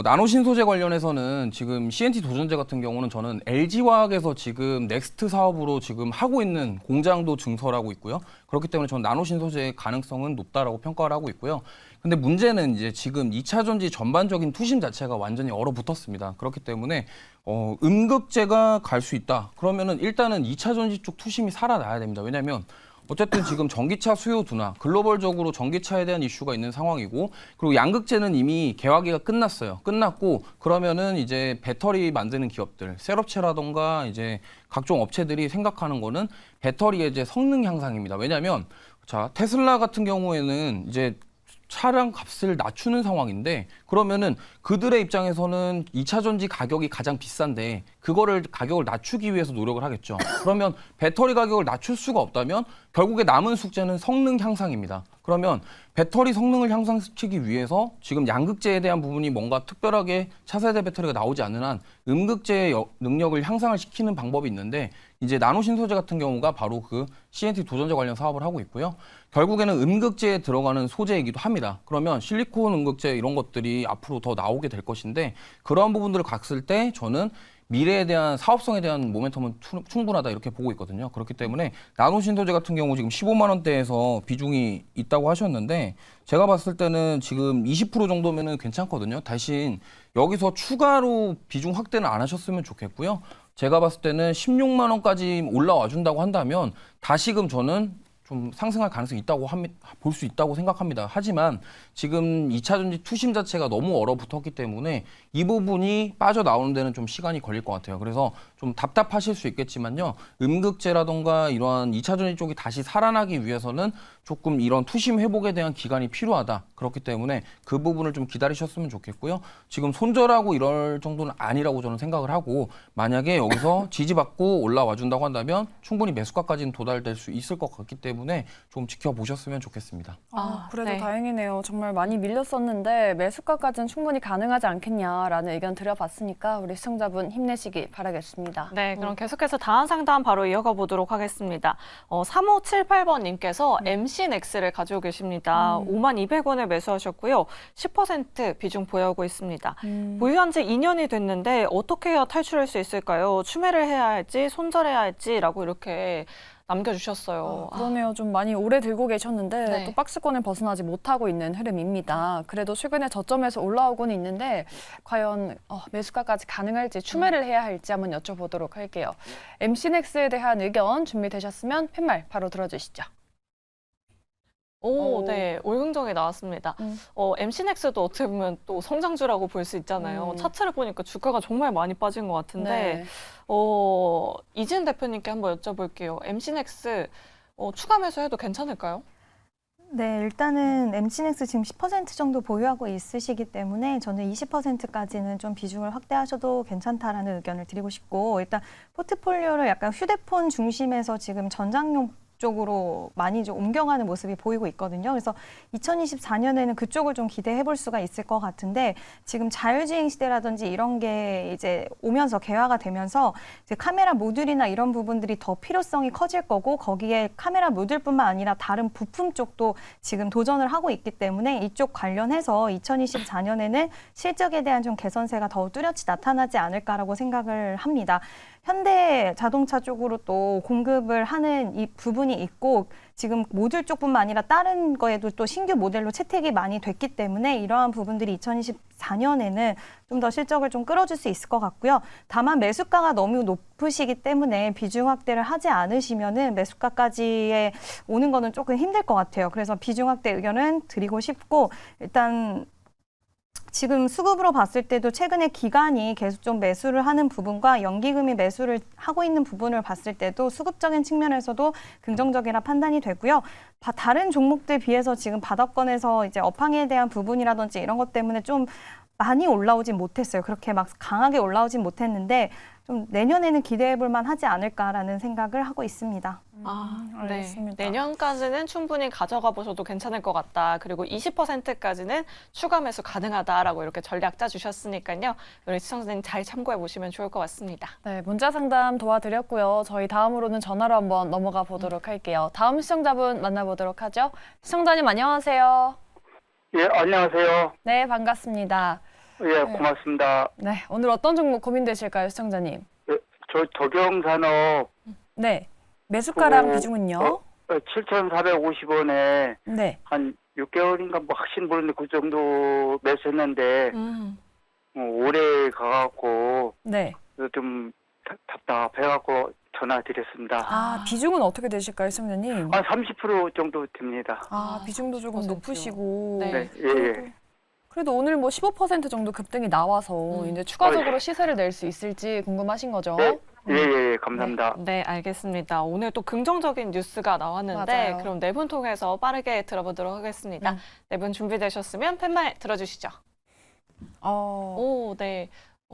나노신 소재 관련해서는 지금 CNT 도전제 같은 경우는 저는 LG화학에서 지금 넥스트 사업으로 지금 하고 있는 공장도 증설을 하고 있고요. 그렇기 때문에 저는 나노신 소재의 가능성은 높다라고 평가를 하고 있고요. 근데 문제는 이제 지금 2차 전지 전반적인 투심 자체가 완전히 얼어붙었습니다. 그렇기 때문에 음극재가 갈 수 있다. 그러면은 일단은 2차 전지 쪽 투심이 살아나야 됩니다. 왜냐하면 어쨌든 지금 전기차 수요 둔화, 글로벌적으로 전기차에 대한 이슈가 있는 상황이고, 그리고 양극재는 이미 개화기가 끝났어요. 끝났고, 그러면은 이제 배터리 만드는 기업들, 셀업체라던가 이제 각종 업체들이 생각하는 거는 배터리의 이제 성능 향상입니다. 왜냐하면 자, 테슬라 같은 경우에는 이제 차량 값을 낮추는 상황인데 그러면은 그들의 입장에서는 2차 전지 가격이 가장 비싼데 그거를 가격을 낮추기 위해서 노력을 하겠죠. 그러면 배터리 가격을 낮출 수가 없다면 결국에 남은 숙제는 성능 향상입니다. 그러면 배터리 성능을 향상시키기 위해서 지금 양극재에 대한 부분이 뭔가 특별하게 차세대 배터리가 나오지 않는 한 음극재의 능력을 향상을 시키는 방법이 있는데 이제 나노신소재 같은 경우가 바로 그 CNT 도전제 관련 사업을 하고 있고요. 결국에는 음극재에 들어가는 소재이기도 합니다. 그러면 실리콘 음극재 이런 것들이 앞으로 더 나오게 될 것인데 그러한 부분들을 갔을 때 저는 미래에 대한 사업성에 대한 모멘텀은 충분하다 이렇게 보고 있거든요. 그렇기 때문에 나노신소재 같은 경우 지금 15만 원대에서 비중이 있다고 하셨는데 제가 봤을 때는 지금 20% 정도면은 괜찮거든요. 대신 여기서 추가로 비중 확대는 안 하셨으면 좋겠고요. 제가 봤을 때는 16만 원까지 올라와 준다고 한다면 다시금 저는 좀 상승할 가능성이 있다고 볼 수 있다고 생각합니다. 하지만 지금 2차 전지 투심 자체가 너무 얼어붙었기 때문에 이 부분이 빠져나오는 데는 좀 시간이 걸릴 것 같아요. 그래서 좀 답답하실 수 있겠지만요. 음극재라던가 이러한 2차 전지 쪽이 다시 살아나기 위해서는 조금 이런 투심 회복에 대한 기간이 필요하다. 그렇기 때문에 그 부분을 좀 기다리셨으면 좋겠고요. 지금 손절하고 이럴 정도는 아니라고 저는 생각을 하고 만약에 여기서 지지받고 올라와 준다고 한다면 충분히 매수가까지는 도달될 수 있을 것 같기 때문에 좀 지켜보셨으면 좋겠습니다. 그래도 네. 다행이네요. 정말 많이 밀렸었는데 매수가까지는 충분히 가능하지 않겠냐라는 의견 드려봤으니까 우리 시청자분 힘내시기 바라겠습니다. 네, 그럼 계속해서 다음 상담 바로 이어가 보도록 하겠습니다. 3578번님께서 MC넥스를 가지고 계십니다. 5만 200원에 매수하셨고요. 10% 비중 보유하고 있습니다. 보유한 지 2년이 됐는데 어떻게 해야 탈출할 수 있을까요? 추매를 해야 할지 손절해야 할지라고 이렇게 남겨주셨어요. 그러네요. 좀 많이 오래 들고 계셨는데 네. 또 박스권을 벗어나지 못하고 있는 흐름입니다. 그래도 최근에 저점에서 올라오고는 있는데 과연 매수가까지 가능할지 추매를 해야 할지 한번 여쭤보도록 할게요. MC넥스에 대한 의견 준비되셨으면 팻말 바로 들어주시죠. 네, 올긍정이 나왔습니다. MC넥스도 어떻게 보면 또 성장주라고 볼 수 있잖아요. 차트를 보니까 주가가 정말 많이 빠진 것 같은데 네. 이진 대표님께 한번 여쭤볼게요. MC넥스 추가 매수해도 괜찮을까요? 네, 일단은 MC넥스 지금 10% 정도 보유하고 있으시기 때문에 저는 20%까지는 좀 비중을 확대하셔도 괜찮다라는 의견을 드리고 싶고 일단 포트폴리오를 약간 휴대폰 중심에서 지금 전장용 쪽으로 많이 좀 옮겨가는 모습이 보이고 있거든요. 그래서 2024년에는 그쪽을 좀 기대해 볼 수가 있을 것 같은데 지금 자율주행 시대라든지 이런 게 이제 오면서 개화가 되면서 이제 카메라 모듈이나 이런 부분들이 더 필요성이 커질 거고 거기에 카메라 모듈뿐만 아니라 다른 부품 쪽도 지금 도전을 하고 있기 때문에 이쪽 관련해서 2024년에는 실적에 대한 좀 개선세가 더 뚜렷이 나타나지 않을까라고 생각을 합니다. 현대 자동차 쪽으로 또 공급을 하는 이 부분이 있고 지금 모듈 쪽뿐만 아니라 다른 거에도 또 신규 모델로 채택이 많이 됐기 때문에 이러한 부분들이 2024년에는 좀 더 실적을 좀 끌어줄 수 있을 것 같고요. 다만 매수가가 너무 높으시기 때문에 비중 확대를 하지 않으시면은 매수가까지에 오는 거는 조금 힘들 것 같아요. 그래서 비중 확대 의견은 드리고 싶고 일단 지금 수급으로 봤을 때도 최근에 기관이 계속 좀 매수를 하는 부분과 연기금이 매수를 하고 있는 부분을 봤을 때도 수급적인 측면에서도 긍정적이라 판단이 되고요. 다른 종목들 비해서 지금 바닥권에서 이제 업황에 대한 부분이라든지 이런 것 때문에 좀 많이 올라오진 못했어요. 그렇게 막 강하게 올라오진 못했는데 좀 내년에는 기대해 볼 만하지 않을까라는 생각을 하고 있습니다. 네. 알겠습니다. 내년까지는 충분히 가져가 보셔도 괜찮을 것 같다. 그리고 20%까지는 추가 매수 가능하다라고 이렇게 전략 짜주셨으니까요. 우리 시청자님 잘 참고해 보시면 좋을 것 같습니다. 네, 문자 상담 도와드렸고요. 저희 다음으로는 전화로 한번 넘어가 보도록 할게요. 다음 시청자분 만나보도록 하죠. 시청자님 안녕하세요. 예, 안녕하세요. 네, 반갑습니다. 예, 고맙습니다. 네, 오늘 어떤 종목 고민되실까요, 시청자님? 예, 저 덕영산업 네, 매수가랑 그, 비중은요? 7,450원에 네. 한 6개월인가 뭐 확신 모르는데 그 정도 매수했는데 오래 가갖고 네. 좀 답답해갖고 전화드렸습니다. 아, 비중은 어떻게 되실까요, 시청자님? 한 30% 정도 됩니다. 아, 비중도 조금 30%. 높으시고. 네. 네, 예. 그래도 오늘 뭐 15% 정도 급등이 나와서 이제 추가적으로 시세를 낼 수 있을지 궁금하신 거죠? 네, 예, 감사합니다. 네, 알겠습니다. 오늘 또 긍정적인 뉴스가 나왔는데 맞아요. 그럼 네 분 통해서 빠르게 들어보도록 하겠습니다. 네 분 준비되셨으면 팻말 들어주시죠. 오, 네.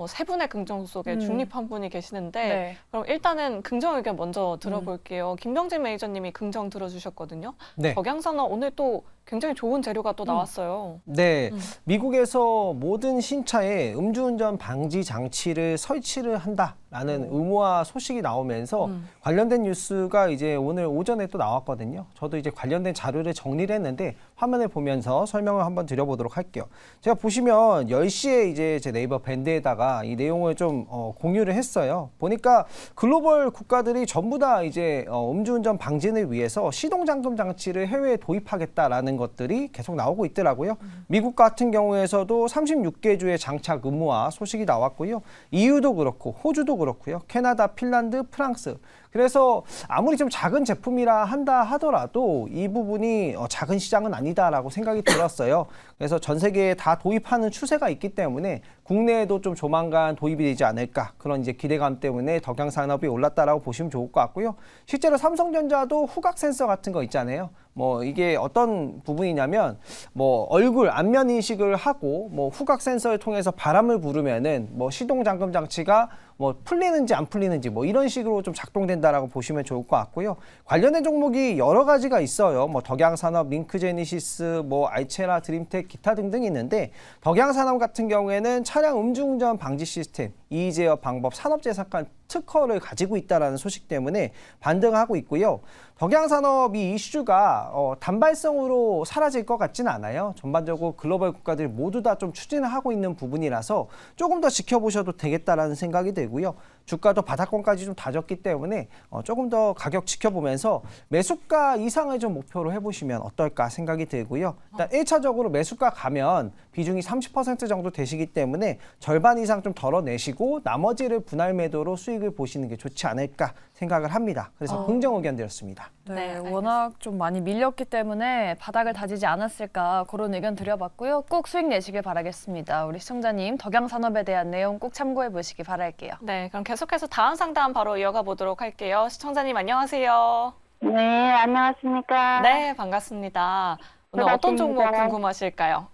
세 분의 긍정 속에 중립한 분이 계시는데 네. 그럼 일단은 긍정 의견 먼저 들어볼게요. 김병진 매니저님이 긍정 들어주셨거든요. 네. 덕양산업 오늘 또 굉장히 좋은 재료가 또 나왔어요. 네, 미국에서 모든 신차에 음주운전 방지 장치를 설치를 한다라는 의무화 소식이 나오면서 관련된 뉴스가 이제 오늘 오전에 또 나왔거든요. 저도 이제 관련된 자료를 정리를 했는데 화면을 보면서 설명을 한번 드려보도록 할게요. 제가 보시면 10시에 이제 제 네이버 밴드에다가 이 내용을 좀 공유를 했어요. 보니까 글로벌 국가들이 전부 다 이제 음주운전 방지를 위해서 시동잠금 장치를 해외에 도입하겠다라는 것들이 계속 나오고 있더라고요. 미국 같은 경우에서도 36개 주의 장착 의무화 소식이 나왔고요. EU도 그렇고 호주도 그렇고요. 캐나다, 핀란드, 프랑스. 그래서 아무리 좀 작은 제품이라 한다 하더라도 이 부분이 작은 시장은 아니다라고 생각이 들었어요. 그래서 전 세계에 다 도입하는 추세가 있기 때문에 국내에도 좀 조만간 도입이 되지 않을까 그런 이제 기대감 때문에 덕양산업이 올랐다라고 보시면 좋을 것 같고요. 실제로 삼성전자도 후각 센서 같은 거 있잖아요. 뭐 이게 어떤 부분이냐면 뭐 얼굴 안면 인식을 하고 뭐 후각 센서를 통해서 바람을 부르면은 뭐 시동 잠금 장치가 뭐 풀리는지 안 풀리는지 뭐 이런 식으로 좀 작동된다라고 보시면 좋을 것 같고요. 관련된 종목이 여러 가지가 있어요. 뭐 덕양산업, 링크제니시스, 뭐 알체라, 드림텍, 기타 등등 있는데 덕양산업 같은 경우에는 차량 음주운전 방지 시스템, 이의제어 방법, 산업재산권 특허를 가지고 있다라는 소식 때문에 반등하고 있고요. 덕양산업 이 이슈가 단발성으로 사라질 것 같지는 않아요. 전반적으로 글로벌 국가들 모두 다 좀 추진을 하고 있는 부분이라서 조금 더 지켜보셔도 되겠다라는 생각이 들고요. 주가도 바닥권까지 좀 다졌기 때문에 조금 더 가격 지켜보면서 매수가 이상을 좀 목표로 해보시면 어떨까 생각이 들고요. 일단 1차적으로 매수가 가면 비중이 30% 정도 되시기 때문에 절반 이상 좀 덜어내시고 나머지를 분할 매도로 수익을 보시는 게 좋지 않을까 생각을 합니다. 그래서 긍정 의견 드렸습니다. 네, 네, 워낙 좀 많이 밀렸기 때문에 바닥을 다지지 않았을까 그런 의견 드려봤고요. 꼭 수익 내시길 바라겠습니다. 우리 시청자님 덕양산업에 대한 내용 꼭 참고해 보시기 바랄게요. 네, 그럼 계속해서 다음 상담 바로 이어가 보도록 할게요. 시청자님 안녕하세요. 네, 안녕하십니까. 네, 반갑습니다. 오늘 어떤 종목 반갑습니다. 궁금하실까요?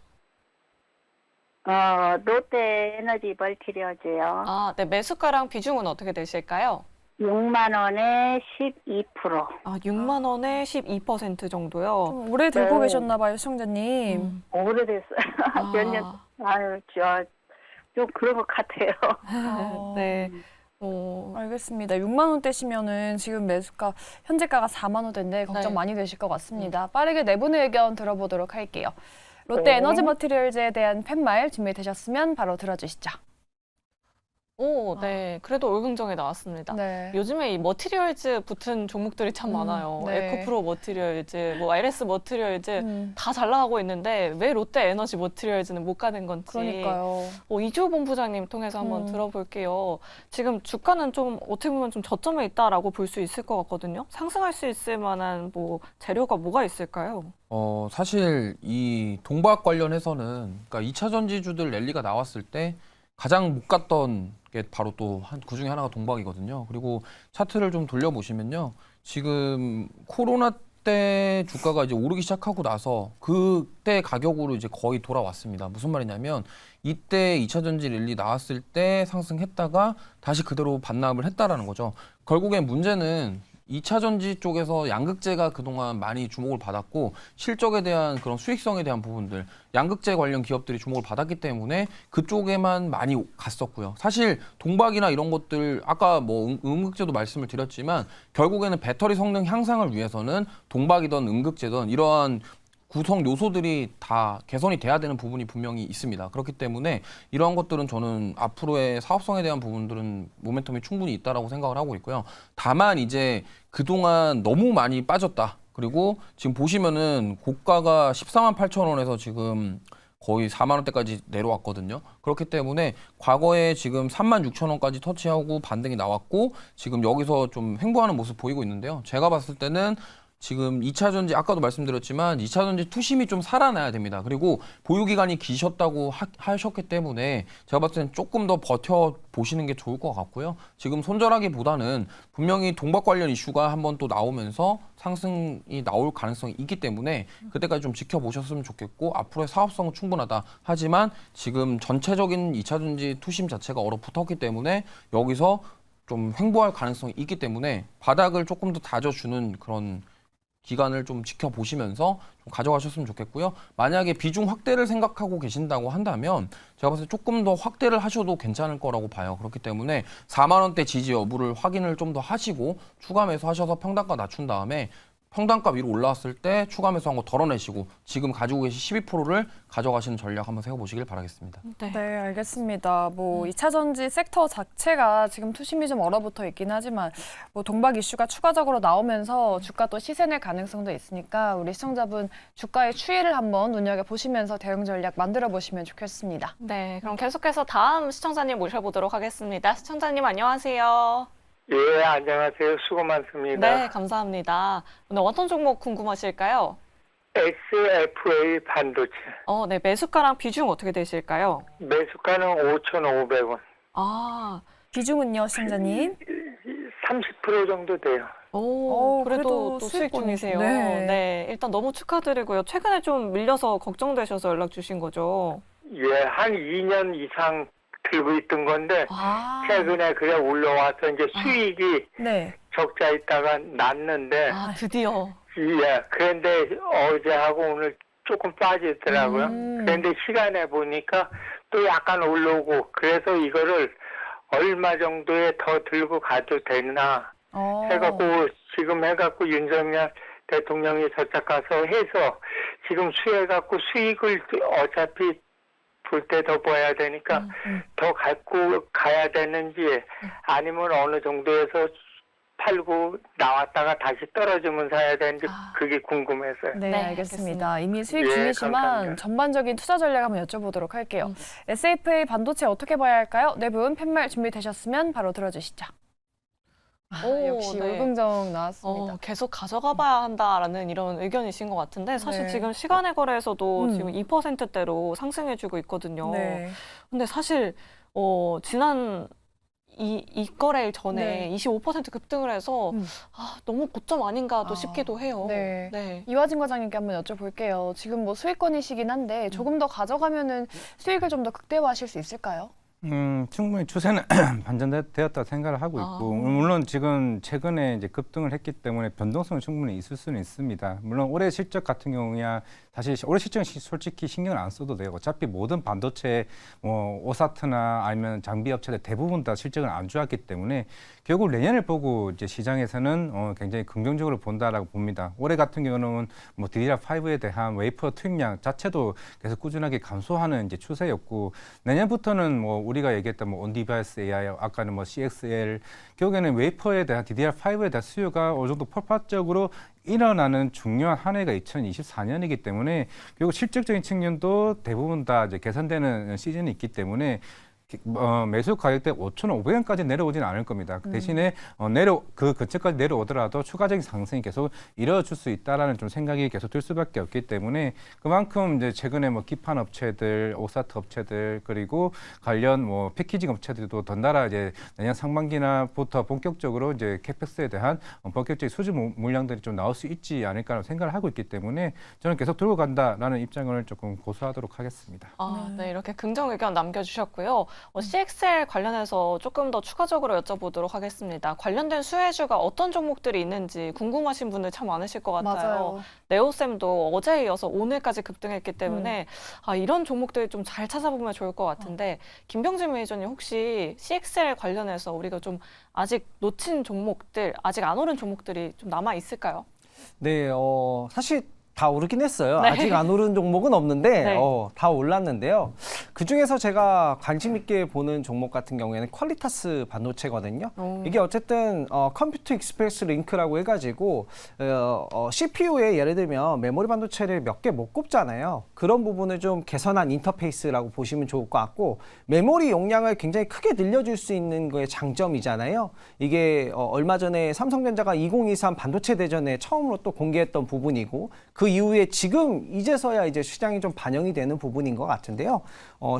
롯데 에너지 멀티리어즈요. 네, 매수가랑 비중은 어떻게 되실까요? 6만 원에 12%. 아, 6만 원에 12% 정도요. 좀 오래 들고 네. 계셨나 봐요, 시청자님. 오래됐어요. 몇 년, 아유, 좀 그런 것 같아요. 네. 알겠습니다. 6만 원대시면은 지금 매수가 현재가가 4만 원대인데 걱정 네. 많이 되실 것 같습니다. 빠르게 네 분의 의견 들어보도록 할게요. 롯데 네. 에너지 머티리얼즈에 대한 팻말 준비되셨으면 바로 들어주시죠. 오, 네. 그래도 올긍정에 나왔습니다. 네. 요즘에 이 머티리얼즈 붙은 종목들이 참 많아요. 네. 에코프로 머티리얼즈, 뭐 RS 머티리얼즈 다 다 잘 나가고 있는데 왜 롯데 에너지 머티리얼즈는 못 가는 건지. 그러니까요. 이주호 본부장님 통해서 한번 들어볼게요. 지금 주가는 좀 어떻게 보면 좀 저점에 있다라고 볼 수 있을 것 같거든요. 상승할 수 있을 만한 뭐 재료가 뭐가 있을까요? 사실 이 동박 관련해서는 그러니까 2차 전지주들 랠리가 나왔을 때 가장 못 갔던 게 바로 또 그 중에 하나가 동박이거든요. 그리고 차트를 좀 돌려보시면요. 지금 코로나 때 주가가 이제 오르기 시작하고 나서 그때 가격으로 이제 거의 돌아왔습니다. 무슨 말이냐면 이때 2차 전지 랠리 나왔을 때 상승했다가 다시 그대로 반납을 했다라는 거죠. 결국엔 문제는 2차 전지 쪽에서 양극재가 그동안 많이 주목을 받았고 실적에 대한 그런 수익성에 대한 부분들, 양극재 관련 기업들이 주목을 받았기 때문에 그쪽에만 많이 갔었고요. 사실 동박이나 이런 것들 아까 뭐 음극재도 말씀을 드렸지만 결국에는 배터리 성능 향상을 위해서는 동박이든 음극재든 이러한 구성 요소들이 다 개선이 돼야 되는 부분이 분명히 있습니다. 그렇기 때문에 이러한 것들은 저는 앞으로의 사업성에 대한 부분들은 모멘텀이 충분히 있다라고 생각을 하고 있고요. 다만 이제 그동안 너무 많이 빠졌다. 그리고 지금 보시면은 고가가 14만 8천 원에서 지금 거의 4만 원대까지 내려왔거든요. 그렇기 때문에 과거에 지금 3만 6천 원까지 터치하고 반등이 나왔고 지금 여기서 좀 횡보하는 모습 보이고 있는데요. 제가 봤을 때는 지금 2차 전지 아까도 말씀드렸지만 2차 전지 투심이 좀 살아나야 됩니다. 그리고 보유 기간이 기셨다고 하셨기 때문에 제가 봤을 때는 조금 더 버텨 보시는 게 좋을 것 같고요. 지금 손절하기보다는 분명히 동박 관련 이슈가 한번 또 나오면서 상승이 나올 가능성이 있기 때문에 그때까지 좀 지켜보셨으면 좋겠고 앞으로의 사업성은 충분하다. 하지만 지금 전체적인 2차 전지 투심 자체가 얼어붙었기 때문에 여기서 좀 횡보할 가능성이 있기 때문에 바닥을 조금 더 다져주는 그런 기간을 좀 지켜보시면서 좀 가져가셨으면 좋겠고요. 만약에 비중 확대를 생각하고 계신다고 한다면 제가 봤을 때 조금 더 확대를 하셔도 괜찮을 거라고 봐요. 그렇기 때문에 4만 원대 지지 여부를 확인을 좀 더 하시고 추가 매수하셔서 평단가 낮춘 다음에 평단가 위로 올라왔을 때 추가 매수한 거 덜어내시고 지금 가지고 계신 12%를 가져가시는 전략 한번 세워보시길 바라겠습니다. 네, 알겠습니다. 뭐 2차 전지 섹터 자체가 지금 투심이 좀 얼어붙어 있긴 하지만 뭐 동박 이슈가 추가적으로 나오면서 주가 또 시세낼 가능성도 있으니까 우리 시청자분 주가의 추이를 한번 눈여겨보시면서 대응 전략 만들어 보시면 좋겠습니다. 네, 그럼 계속해서 다음 시청자님 모셔보도록 하겠습니다. 시청자님 안녕하세요. 예, 안녕하세요. 수고 많습니다. 네, 감사합니다. 오늘 어떤 종목 궁금하실까요? SFA 반도체. 네, 매수가랑 비중 어떻게 되실까요? 매수가는 5,500원. 아, 비중은요, 시청자님? 30% 정도 돼요. 그래도 또 수익 수익권이- 중이세요. 네. 네, 일단 너무 축하드리고요. 최근에 좀 밀려서 걱정되셔서 연락 주신 거죠? 예, 한 2년 이상 들고 있던 건데 아, 최근에 그래 올라와서 이제 수익이 네. 적자 있다가 났는데 드디어. 예, 그런데 어제하고 오늘 조금 빠지더라고요. 그런데 시간에 보니까 또 약간 올라오고 그래서 이거를 얼마 정도에 더 들고 가도 되나 해갖고 지금 해갖고 윤석열 대통령이 저쪽 가서 해서 지금 수혜갖고 수익을 어차피 볼 때 더 봐야 되니까 더 갖고 가야 되는지 아니면 어느 정도에서 팔고 나왔다가 다시 떨어지면 사야 되는지 그게 궁금해서요. 네, 네, 알겠습니다. 이미 수익 예, 중이지만 감사합니다. 전반적인 투자 전략 한번 여쭤보도록 할게요. SFA 반도체 어떻게 봐야 할까요? 네 분 팻말 준비되셨으면 바로 들어주시죠. 역시 네. 올긍정 나왔습니다. 계속 가져가 봐야 한다라는 이런 의견이신 것 같은데 사실 네. 지금 시간의 거래에서도 지금 2%대로 상승해주고 있거든요. 네. 근데 사실 지난 이 거래일 전에 네. 25% 급등을 해서 너무 고점 아닌가도 싶기도 해요. 네. 네. 이화진 과장님께 한번 여쭤볼게요. 지금 뭐 수익권이시긴 한데 조금 더 가져가면은 수익을 좀 더 극대화하실 수 있을까요? 충분히 추세는 반전되었다 생각을 하고 있고 아. 물론 지금 최근에 이제 급등을 했기 때문에 변동성은 충분히 있을 수는 있습니다. 물론 올해 실적 같은 경우야 사실 올해 실적은 솔직히 신경을 안 써도 돼요. 어차피 모든 반도체 뭐 오사트나 아니면 장비 업체들 대부분 다 실적은 안 좋았기 때문에 결국 내년을 보고 이제 시장에서는 굉장히 긍정적으로 본다라고 봅니다. 올해 같은 경우는 뭐 DDR5에 대한 웨이퍼 투입량 자체도 계속 꾸준하게 감소하는 이제 추세였고 내년부터는 뭐 우리가 얘기했던 뭐 온디바이스 AI 아까는 뭐 CXL 결국에는 웨이퍼에 대한 DDR5에 대한 수요가 어느 정도 폭발적으로 일어나는 중요한 한 해가 2024년이기 때문에 결국 실적적인 측면도 대부분 다 이제 개선되는 시즌이 있기 때문에 매수 가격대 5,500원까지 내려오지는 않을 겁니다. 그 대신에 그 근처까지 내려오더라도 추가적인 상승이 계속 이루어질 수 있다라는 좀 생각이 계속 들 수밖에 없기 때문에 그만큼 이제 최근에 뭐 기판 업체들, 오사트 업체들 그리고 관련 뭐 패키징 업체들도 덩달아 이제 내년 상반기나부터 본격적으로 이제 캐펙스에 대한 본격적인 수주 물량들이 좀 나올 수 있지 않을까라는 생각을 하고 있기 때문에 저는 계속 들고 간다라는 입장을 조금 고수하도록 하겠습니다. 네, 이렇게 긍정 의견 남겨주셨고요. CXL 관련해서 조금 더 추가적으로 여쭤보도록 하겠습니다. 관련된 수혜주가 어떤 종목들이 있는지 궁금하신 분들 참 많으실 것 같아요. 맞아요. 네오셈도 어제에 이어서 오늘까지 급등했기 때문에 이런 종목들 좀 잘 찾아보면 좋을 것 같은데 김병진 매니저님 혹시 CXL 관련해서 우리가 좀 아직 놓친 종목들, 아직 안 오른 종목들이 좀 남아 있을까요? 네, 사실 다 오르긴 했어요. 네. 아직 안 오른 종목은 없는데 네. 다 올랐는데요. 그중에서 제가 관심 있게 보는 종목 같은 경우에는 퀄리타스 반도체거든요. 이게 어쨌든 컴퓨터 익스프레스 링크라고 해가지고 CPU에 예를 들면 메모리 반도체를 몇 개 못 꼽잖아요. 그런 부분을 좀 개선한 인터페이스라고 보시면 좋을 것 같고 메모리 용량을 굉장히 크게 늘려줄 수 있는 거의 장점이잖아요. 이게 얼마 전에 삼성전자가 2023 반도체 대전에 처음으로 또 공개했던 부분이고 그 이후에 지금 이제서야 이제 시장이 좀 반영이 되는 부분인 것 같은데요.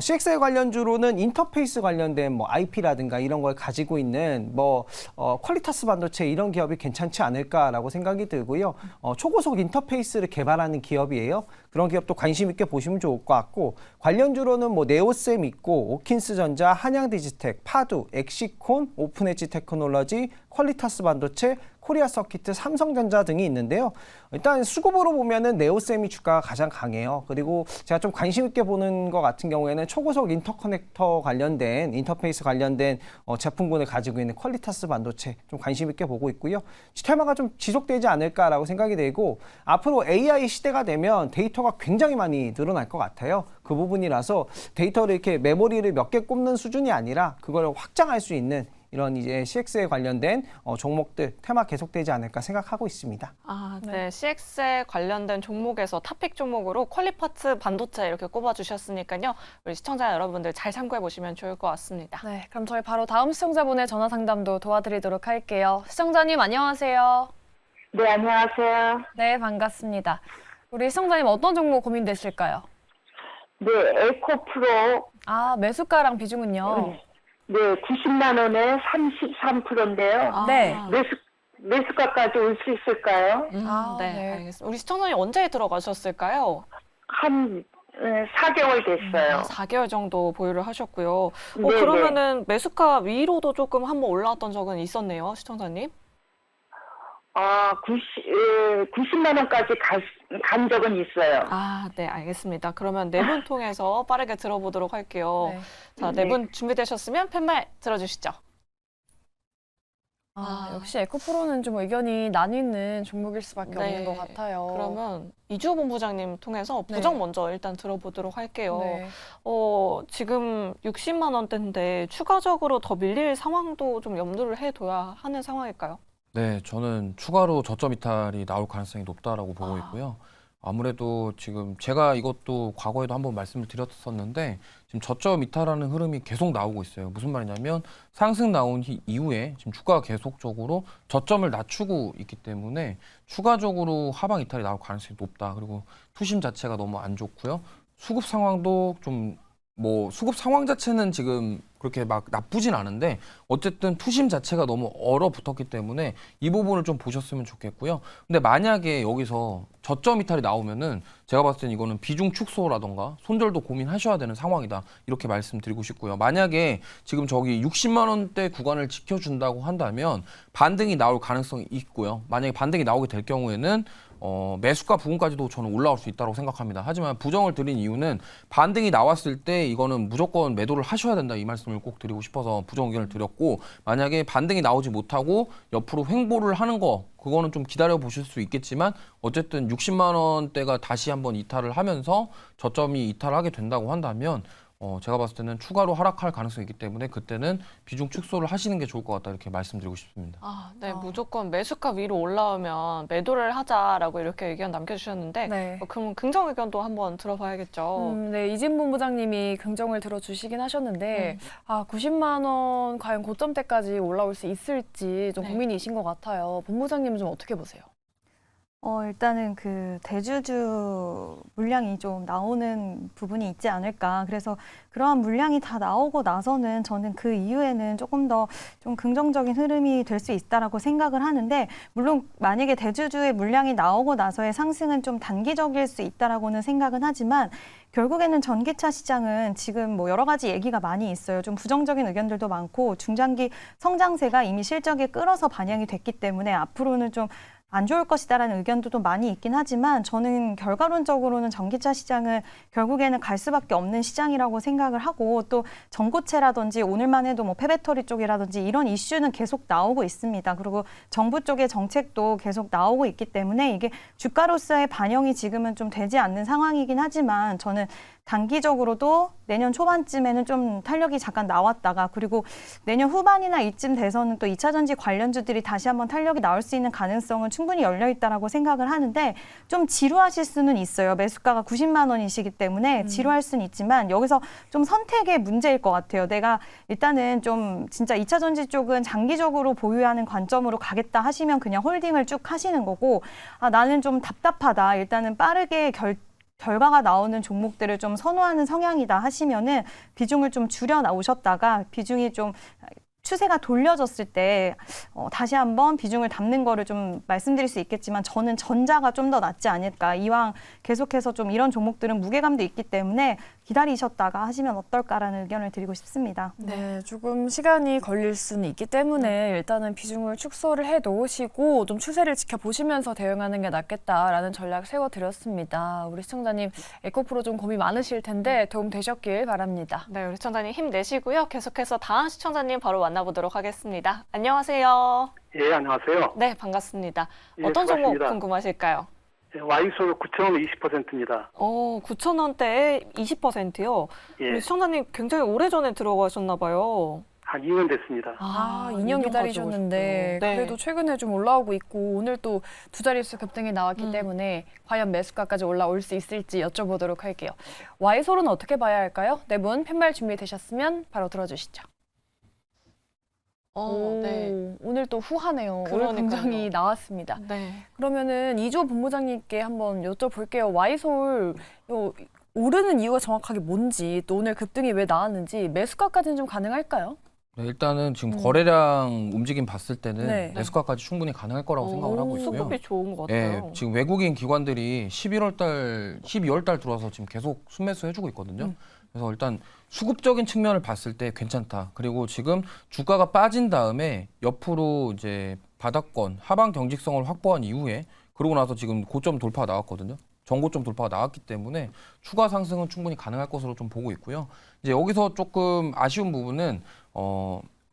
CXL 관련주로는 인터페이스 관련된 뭐 IP라든가 이런 걸 가지고 있는 뭐 퀄리타스 반도체 이런 기업이 괜찮지 않을까라고 생각이 들고요. 초고속 인터페이스를 개발하는 기업이에요. 그런 기업도 관심 있게 보시면 좋을 것 같고 관련주로는 뭐 네오셈 있고 오킨스전자, 한양디지텍, 파두, 엑시콘, 오픈엣지 테크놀로지, 퀄리타스 반도체, 코리아 서키트, 삼성전자 등이 있는데요. 일단 수급으로 보면은 네오셈이 주가가 가장 강해요. 그리고 제가 좀 관심 있게 보는 것 같은 경우에는 초고속 인터커넥터 관련된 인터페이스 관련된 제품군을 가지고 있는 퀄리타스 반도체 좀 관심 있게 보고 있고요. 테마가 좀 지속되지 않을까라고 생각이 되고 앞으로 AI 시대가 되면 데이터가 굉장히 많이 늘어날 것 같아요. 그 부분이라서 데이터를 이렇게 메모리를 몇 개 꼽는 수준이 아니라 그걸 확장할 수 있는 이런 이제 CX에 관련된 종목들 테마 계속되지 않을까 생각하고 있습니다. 네. CX에 관련된 종목에서 탑픽 종목으로 퀄리파츠 반도체 이렇게 꼽아주셨으니까요. 우리 시청자 여러분들 잘 참고해 보시면 좋을 것 같습니다. 네, 그럼 저희 바로 다음 시청자분의 전화 상담도 도와드리도록 할게요. 시청자님 안녕하세요. 네, 안녕하세요. 네, 반갑습니다. 우리 시청자님 어떤 종목 고민되실까요? 네, 에코프로 매수가랑 비중은요? 네, 90만 원에 33%인데요. 네. 매수가까지 올 수 있을까요? 네, 네. 알겠습니다. 우리 시청자님 언제 들어가셨을까요? 한 4개월 됐어요. 4개월 정도 보유를 하셨고요. 네네. 그러면은 매수가 위로도 조금 한번 올라왔던 적은 있었네요, 시청자님. 90만 원까지 간 적은 있어요. 네, 알겠습니다. 그러면 네 분 통해서 빠르게 들어보도록 할게요. 네. 자, 네 분 준비되셨으면 팻말 들어주시죠. 역시 에코프로는 좀 의견이 나뉘는 종목일 수밖에 네. 없는 것 같아요. 그러면 이주호 본부장님 통해서 부정 먼저 일단 들어보도록 할게요. 네. 지금 60만 원대인데 추가적으로 더 밀릴 상황도 좀 염두를 해둬야 하는 상황일까요? 네, 저는 추가로 저점 이탈이 나올 가능성이 높다라고 보고 있고요. 아무래도 지금 제가 이것도 과거에도 한번 말씀을 드렸었는데 지금 저점 이탈하는 흐름이 계속 나오고 있어요. 무슨 말이냐면 상승 나온 이후에 지금 주가가 계속적으로 저점을 낮추고 있기 때문에 추가적으로 하방 이탈이 나올 가능성이 높다. 그리고 투심 자체가 너무 안 좋고요. 수급 상황도 좀 뭐 수급 상황 자체는 지금 그렇게 막 나쁘진 않은데 어쨌든 투심 자체가 너무 얼어붙었기 때문에 이 부분을 좀 보셨으면 좋겠고요. 근데 만약에 여기서 저점 이탈이 나오면은 제가 봤을 때는 이거는 비중 축소라던가 손절도 고민하셔야 되는 상황이다. 이렇게 말씀드리고 싶고요. 만약에 지금 저기 60만 원대 구간을 지켜준다고 한다면 반등이 나올 가능성이 있고요. 만약에 반등이 나오게 될 경우에는 매수가 부분까지도 저는 올라올 수 있다고 생각합니다. 하지만 부정을 드린 이유는 반등이 나왔을 때 이거는 무조건 매도를 하셔야 된다 이 말씀을 꼭 드리고 싶어서 부정 의견을 드렸고, 만약에 반등이 나오지 못하고 옆으로 횡보를 하는 거 그거는 좀 기다려 보실 수 있겠지만 어쨌든 60만 원대가 다시 한번 이탈을 하면서 저점이 이탈하게 된다고 한다면 제가 봤을 때는 추가로 하락할 가능성이 있기 때문에 그때는 비중 축소를 하시는 게 좋을 것 같다 이렇게 말씀드리고 싶습니다. 네, 무조건 매수가 위로 올라오면 매도를 하자라고 이렇게 의견 남겨주셨는데 네. 그럼 긍정 의견도 한번 들어봐야겠죠. 네, 이진 본부장님이 긍정을 들어주시긴 하셨는데 90만 원 과연 고점대까지 올라올 수 있을지 좀 네. 고민이신 것 같아요. 본부장님은 좀 어떻게 보세요? 일단은 그 대주주 물량이 좀 나오는 부분이 있지 않을까. 그래서 그러한 물량이 다 나오고 나서는 저는 그 이후에는 조금 더 좀 긍정적인 흐름이 될 수 있다라고 생각을 하는데, 물론 만약에 대주주의 물량이 나오고 나서의 상승은 좀 단기적일 수 있다라고는 생각은 하지만 결국에는 전기차 시장은 지금 뭐 여러 가지 얘기가 많이 있어요. 좀 부정적인 의견들도 많고 중장기 성장세가 이미 실적에 끌어서 반영이 됐기 때문에 앞으로는 좀 안 좋을 것이다라는 의견도 좀 많이 있긴 하지만 저는 결과론적으로는 전기차 시장은 결국에는 갈 수밖에 없는 시장이라고 생각을 하고, 또 전고체라든지 오늘만 해도 뭐 폐배터리 쪽이라든지 이런 이슈는 계속 나오고 있습니다. 그리고 정부 쪽의 정책도 계속 나오고 있기 때문에 이게 주가로서의 반영이 지금은 좀 되지 않는 상황이긴 하지만 저는 단기적으로도 내년 초반쯤에는 좀 탄력이 잠깐 나왔다가 그리고 내년 후반이나 이쯤 돼서는 또 2차 전지 관련주들이 다시 한번 탄력이 나올 수 있는 가능성은 충분히 열려 있다라고 생각을 하는데, 좀 지루하실 수는 있어요. 매수가가 90만 원이시기 때문에 지루할 수는 있지만 여기서 좀 선택의 문제일 것 같아요. 내가 일단은 좀 진짜 2차 전지 쪽은 장기적으로 보유하는 관점으로 가겠다 하시면 그냥 홀딩을 쭉 하시는 거고, 나는 좀 답답하다. 일단은 빠르게 결과가 나오는 종목들을 좀 선호하는 성향이다 하시면은 비중을 좀 줄여 나오셨다가 비중이 좀 추세가 돌려졌을 때 다시 한번 비중을 담는 거를 좀 말씀드릴 수 있겠지만 저는 전자가 좀 더 낫지 않을까. 이왕 계속해서 좀 이런 종목들은 무게감도 있기 때문에 기다리셨다가 하시면 어떨까라는 의견을 드리고 싶습니다. 네, 조금 시간이 걸릴 수는 있기 때문에 일단은 비중을 축소를 해놓으시고 좀 추세를 지켜보시면서 대응하는 게 낫겠다라는 전략 세워드렸습니다. 우리 시청자님 에코프로 좀 고민 많으실 텐데 도움 되셨길 바랍니다. 네, 우리 시청자님 힘내시고요. 계속해서 다음 시청자님 바로 만나보도록 하겠습니다. 안녕하세요. 예, 안녕하세요. 네, 반갑습니다. 예, 어떤 종목 반갑습니다. 궁금하실까요? 와이솔 9,000원 20%입니다. 9,000원대에 20%요. 예, 우리 시청자님 굉장히 오래전에 들어가셨나 봐요. 한 2년 됐습니다. 2년 기다리셨는데 네. 그래도 최근에 좀 올라오고 있고 오늘 또 두 자릿수 급등이 나왔기 때문에 과연 매수가까지 올라올 수 있을지 여쭤보도록 할게요. 와이솔은 어떻게 봐야 할까요? 네 분 팻말 준비되셨으면 바로 들어주시죠. 네. 오늘 또 후하네요. 오늘 그러니까요. 굉장히 나왔습니다. 네. 그러면은 이조 본부장님께 한번 여쭤볼게요. 와이솔 오르는 이유가 정확하게 뭔지, 또 오늘 급등이 왜 나왔는지 매수가까지는 좀 가능할까요? 네, 일단은 지금 거래량 움직임 봤을 때는 네. 매수가까지 충분히 가능할 거라고 생각을 하고 있고요. 수급이 좋은 것 예, 같아요. 지금 외국인 기관들이 12월 달 들어와서 지금 계속 순매수 해주고 있거든요. 그래서 일단 수급적인 측면을 봤을 때 괜찮다. 그리고 지금 주가가 빠진 다음에 옆으로 이제 바닥권 하방 경직성을 확보한 이후에 그러고 나서 지금 고점 돌파가 나왔거든요. 전고점 돌파가 나왔기 때문에 추가 상승은 충분히 가능할 것으로 좀 보고 있고요. 이제 여기서 조금 아쉬운 부분은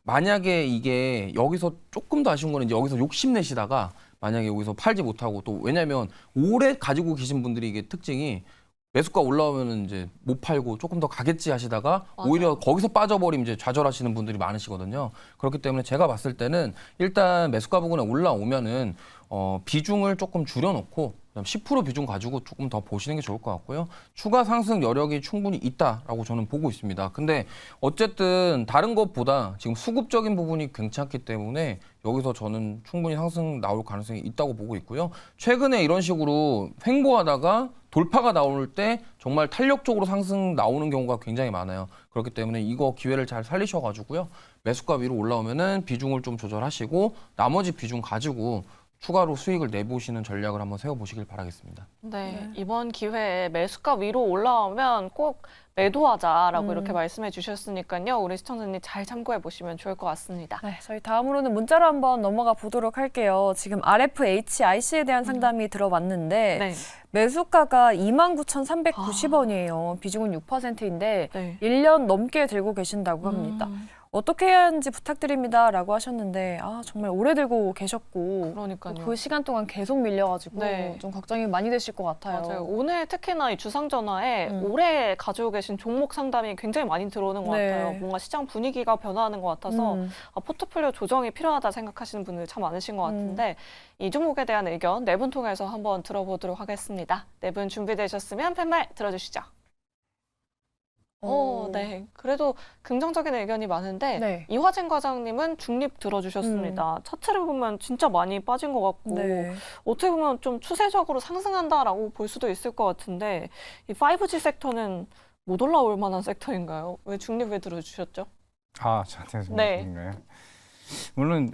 만약에 이게 여기서 조금 더 아쉬운 거는 이제 여기서 욕심내시다가 만약에 여기서 팔지 못하고, 또 왜냐면 오래 가지고 계신 분들이 이게 특징이 매수가 올라오면은 이제 못 팔고 조금 더 가겠지 하시다가 오히려 거기서 빠져버리면 이제 좌절하시는 분들이 많으시거든요. 그렇기 때문에 제가 봤을 때는 일단 매수가 부근에 올라오면은 비중을 조금 줄여놓고 그다음 10% 비중 가지고 조금 더 보시는 게 좋을 것 같고요. 추가 상승 여력이 충분히 있다라고 저는 보고 있습니다. 근데 어쨌든 다른 것보다 지금 수급적인 부분이 괜찮기 때문에 여기서 저는 충분히 상승 나올 가능성이 있다고 보고 있고요. 최근에 이런 식으로 횡보하다가 돌파가 나올 때 정말 탄력적으로 상승 나오는 경우가 굉장히 많아요. 그렇기 때문에 이거 기회를 잘 살리셔가지고요. 매수가 위로 올라오면은 비중을 좀 조절하시고 나머지 비중 가지고 추가로 수익을 내보시는 전략을 한번 세워보시길 바라겠습니다. 네, 이번 기회에 매수가 위로 올라오면 꼭 매도하자라고 이렇게 말씀해 주셨으니까요. 우리 시청자님 잘 참고해 보시면 좋을 것 같습니다. 네, 저희 다음으로는 문자로 한번 넘어가 보도록 할게요. 지금 RFHIC에 대한 상담이 들어왔는데 네. 매수가가 29,390원이에요. 비중은 6%인데 네. 1년 넘게 들고 계신다고 합니다. 어떻게 해야 하는지 부탁드립니다라고 하셨는데 정말 오래 들고 계셨고 그러니까요. 그 시간 동안 계속 밀려가지고 네. 좀 걱정이 많이 되실 것 같아요. 맞아요. 오늘 특히나 이 주상전화에 오래 가지고 계신 종목 상담이 굉장히 많이 들어오는 것 네. 같아요. 뭔가 시장 분위기가 변화하는 것 같아서 포트폴리오 조정이 필요하다 생각하시는 분들 참 많으신 것 같은데 이 종목에 대한 의견 네 분 통해서 한번 들어보도록 하겠습니다. 네 분 준비되셨으면 팻말 들어주시죠. 네. 그래도 긍정적인 의견이 많은데 네. 이화진 과장님은 중립 들어주셨습니다. 차트를 보면 진짜 많이 빠진 것 같고 네. 어떻게 보면 좀 추세적으로 상승한다라고 볼 수도 있을 것 같은데 이 5G 섹터는 못 올라올 만한 섹터인가요? 왜 중립을 들어주셨죠? 저한테 네. 네. 물론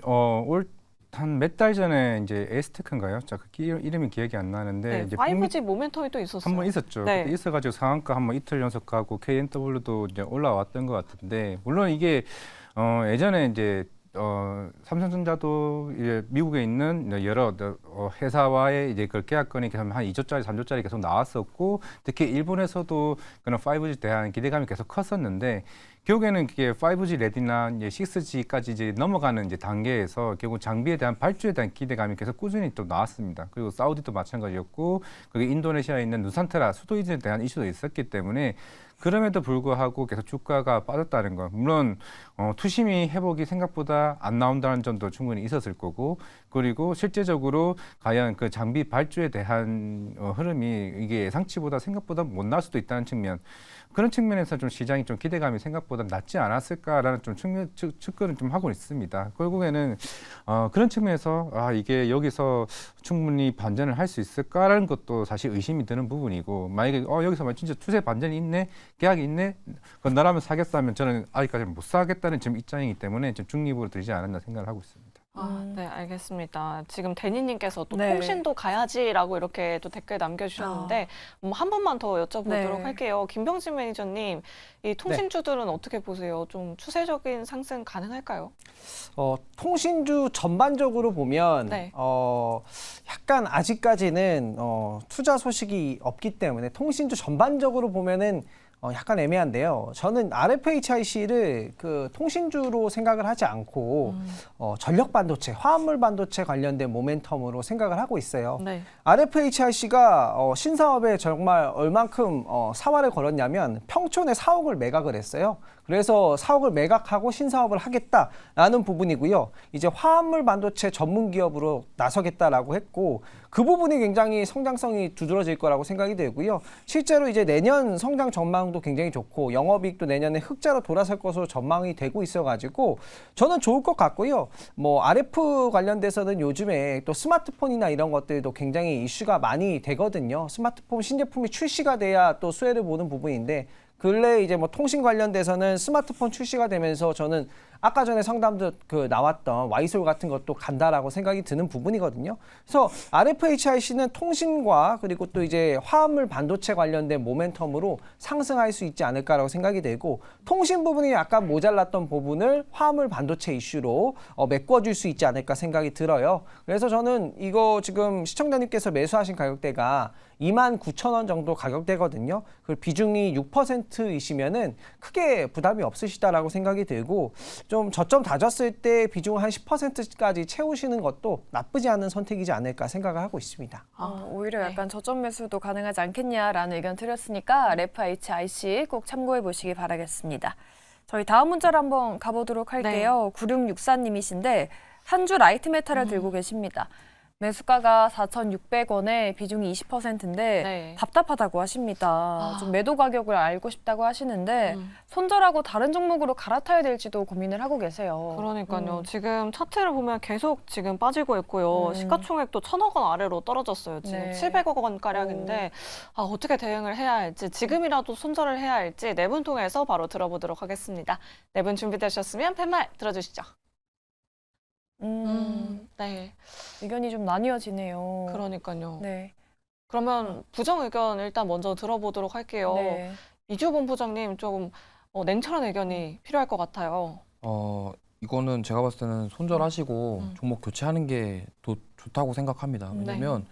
한 몇 달 전에 이제 에스테크인가요? 이름이 기억이 안 나는데 네, 이제 5G 모멘텀이 또 있었어요. 한번 있었죠. 네. 그때 있어가지고 상한가 한번 이틀 연속 가고 KNW도 이제 올라왔던 것 같은데 물론 이게 예전에 이제 삼성전자도 이제 미국에 있는 여러 회사와의 이제 그 계약건이 계속 한 2조짜리, 3조짜리 계속 나왔었고 특히 일본에서도 그런 5G 대한 기대감이 계속 컸었는데 결국에는 그게 5G 레디나 이제 6G까지 이제 넘어가는 이제 단계에서 결국 장비에 대한 발주에 대한 기대감이 계속 꾸준히 또 나왔습니다. 그리고 사우디도 마찬가지였고 그게 인도네시아에 있는 누산테라 수도 이전에 대한 이슈도 있었기 때문에 그럼에도 불구하고 계속 주가가 빠졌다는 건 물론 투심이 회복이 생각보다 안 나온다는 점도 충분히 있었을 거고 그리고 실제적으로 과연 그 장비 발주에 대한 흐름이 이게 예상치보다 생각보다 못 나올 수도 있다는 측면 그런 측면에서 좀 시장이 좀 기대감이 생각보다 낮지 않았을까라는 좀 측근을 좀 하고 있습니다. 결국에는 그런 측면에서 이게 여기서 충분히 반전을 할 수 있을까라는 것도 사실 의심이 드는 부분이고 만약에 여기서 진짜 추세 반전이 있네, 계약이 있네, 그건 나라면 사겠어 하면 저는 아직까지는 못 사겠다는 지금 입장이기 때문에 좀 중립으로 들지 않았나 생각을 하고 있습니다. 네, 알겠습니다. 지금 데니님께서 또 네. 통신도 가야지라고 이렇게 또 댓글 남겨주셨는데 한 번만 더 여쭤보도록 네. 할게요. 김병진 매니저님, 이 통신주들은 어떻게 보세요? 좀 추세적인 상승 가능할까요? 통신주 전반적으로 보면 네. 약간 아직까지는 투자 소식이 없기 때문에 통신주 전반적으로 보면은 약간 애매한데요. 저는 RFHIC를 그 통신주로 생각을 하지 않고 전력 반도체, 화합물 반도체 관련된 모멘텀으로 생각을 하고 있어요. 네. RFHIC가 신사업에 정말 얼만큼 사활을 걸었냐면 평촌에 4억을 매각을 했어요. 그래서 4억을 매각하고 신사업을 하겠다라는 부분이고요. 이제 화합물 반도체 전문 기업으로 나서겠다라고 했고 그 부분이 굉장히 성장성이 두드러질 거라고 생각이 되고요. 실제로 이제 내년 성장 전망도 굉장히 좋고 영업이익도 내년에 흑자로 돌아설 것으로 전망이 되고 있어가지고 저는 좋을 것 같고요. 뭐 RF 관련돼서는 요즘에 또 스마트폰이나 이런 것들도 굉장히 이슈가 많이 되거든요. 스마트폰 신제품이 출시가 돼야 또 수혜를 보는 부분인데 근래 이제 뭐 통신 관련돼서는 스마트폰 출시가 되면서 저는 아까 전에 상담도 나왔던 와이솔 같은 것도 간다라고 생각이 드는 부분이거든요. 그래서 RFHIC는 통신과 그리고 또 이제 화합물 반도체 관련된 모멘텀으로 상승할 수 있지 않을까라고 생각이 되고 통신 부분이 약간 모자랐던 부분을 화합물 반도체 이슈로 메꿔줄 수 있지 않을까 생각이 들어요. 그래서 저는 이거 지금 시청자님께서 매수하신 가격대가 29,000원 정도 가격대거든요. 그 비중이 6%이시면은 크게 부담이 없으시다라고 생각이 들고 좀 저점 다졌을 때 비중 한 10%까지 채우시는 것도 나쁘지 않은 선택이지 않을까 생각을 하고 있습니다. 오히려 약간 저점 매수도 가능하지 않겠냐라는 의견 드렸으니까 RFHIC 꼭 참고해 보시기 바라겠습니다. 저희 다음 문자로 한번 가보도록 할게요. 9664님이신데 한 주 라이트 메탈을 들고 계십니다. 매수가가 4,600원에 비중이 20%인데 네. 답답하다고 하십니다. 좀 매도 가격을 알고 싶다고 하시는데 손절하고 다른 종목으로 갈아타야 될지도 고민을 하고 계세요. 그러니까요. 지금 차트를 보면 계속 지금 빠지고 있고요. 시가총액도 1,000억 원 아래로 떨어졌어요. 지금 네. 700억 원 가량인데 어떻게 대응을 해야 할지, 지금이라도 손절을 해야 할지 네 분 통해서 바로 들어보도록 하겠습니다. 네 분 준비되셨으면 팻말 들어주시죠. 네. 의견이 좀 나뉘어지네요. 그러니까요. 네. 그러면 부정 의견 일단 먼저 들어보도록 할게요. 네. 이주본 부장님 조금 냉철한 의견이 필요할 것 같아요. 이거는 제가 봤을 때는 손절하시고 종목 교체하는 게 더 좋다고 생각합니다. 왜냐면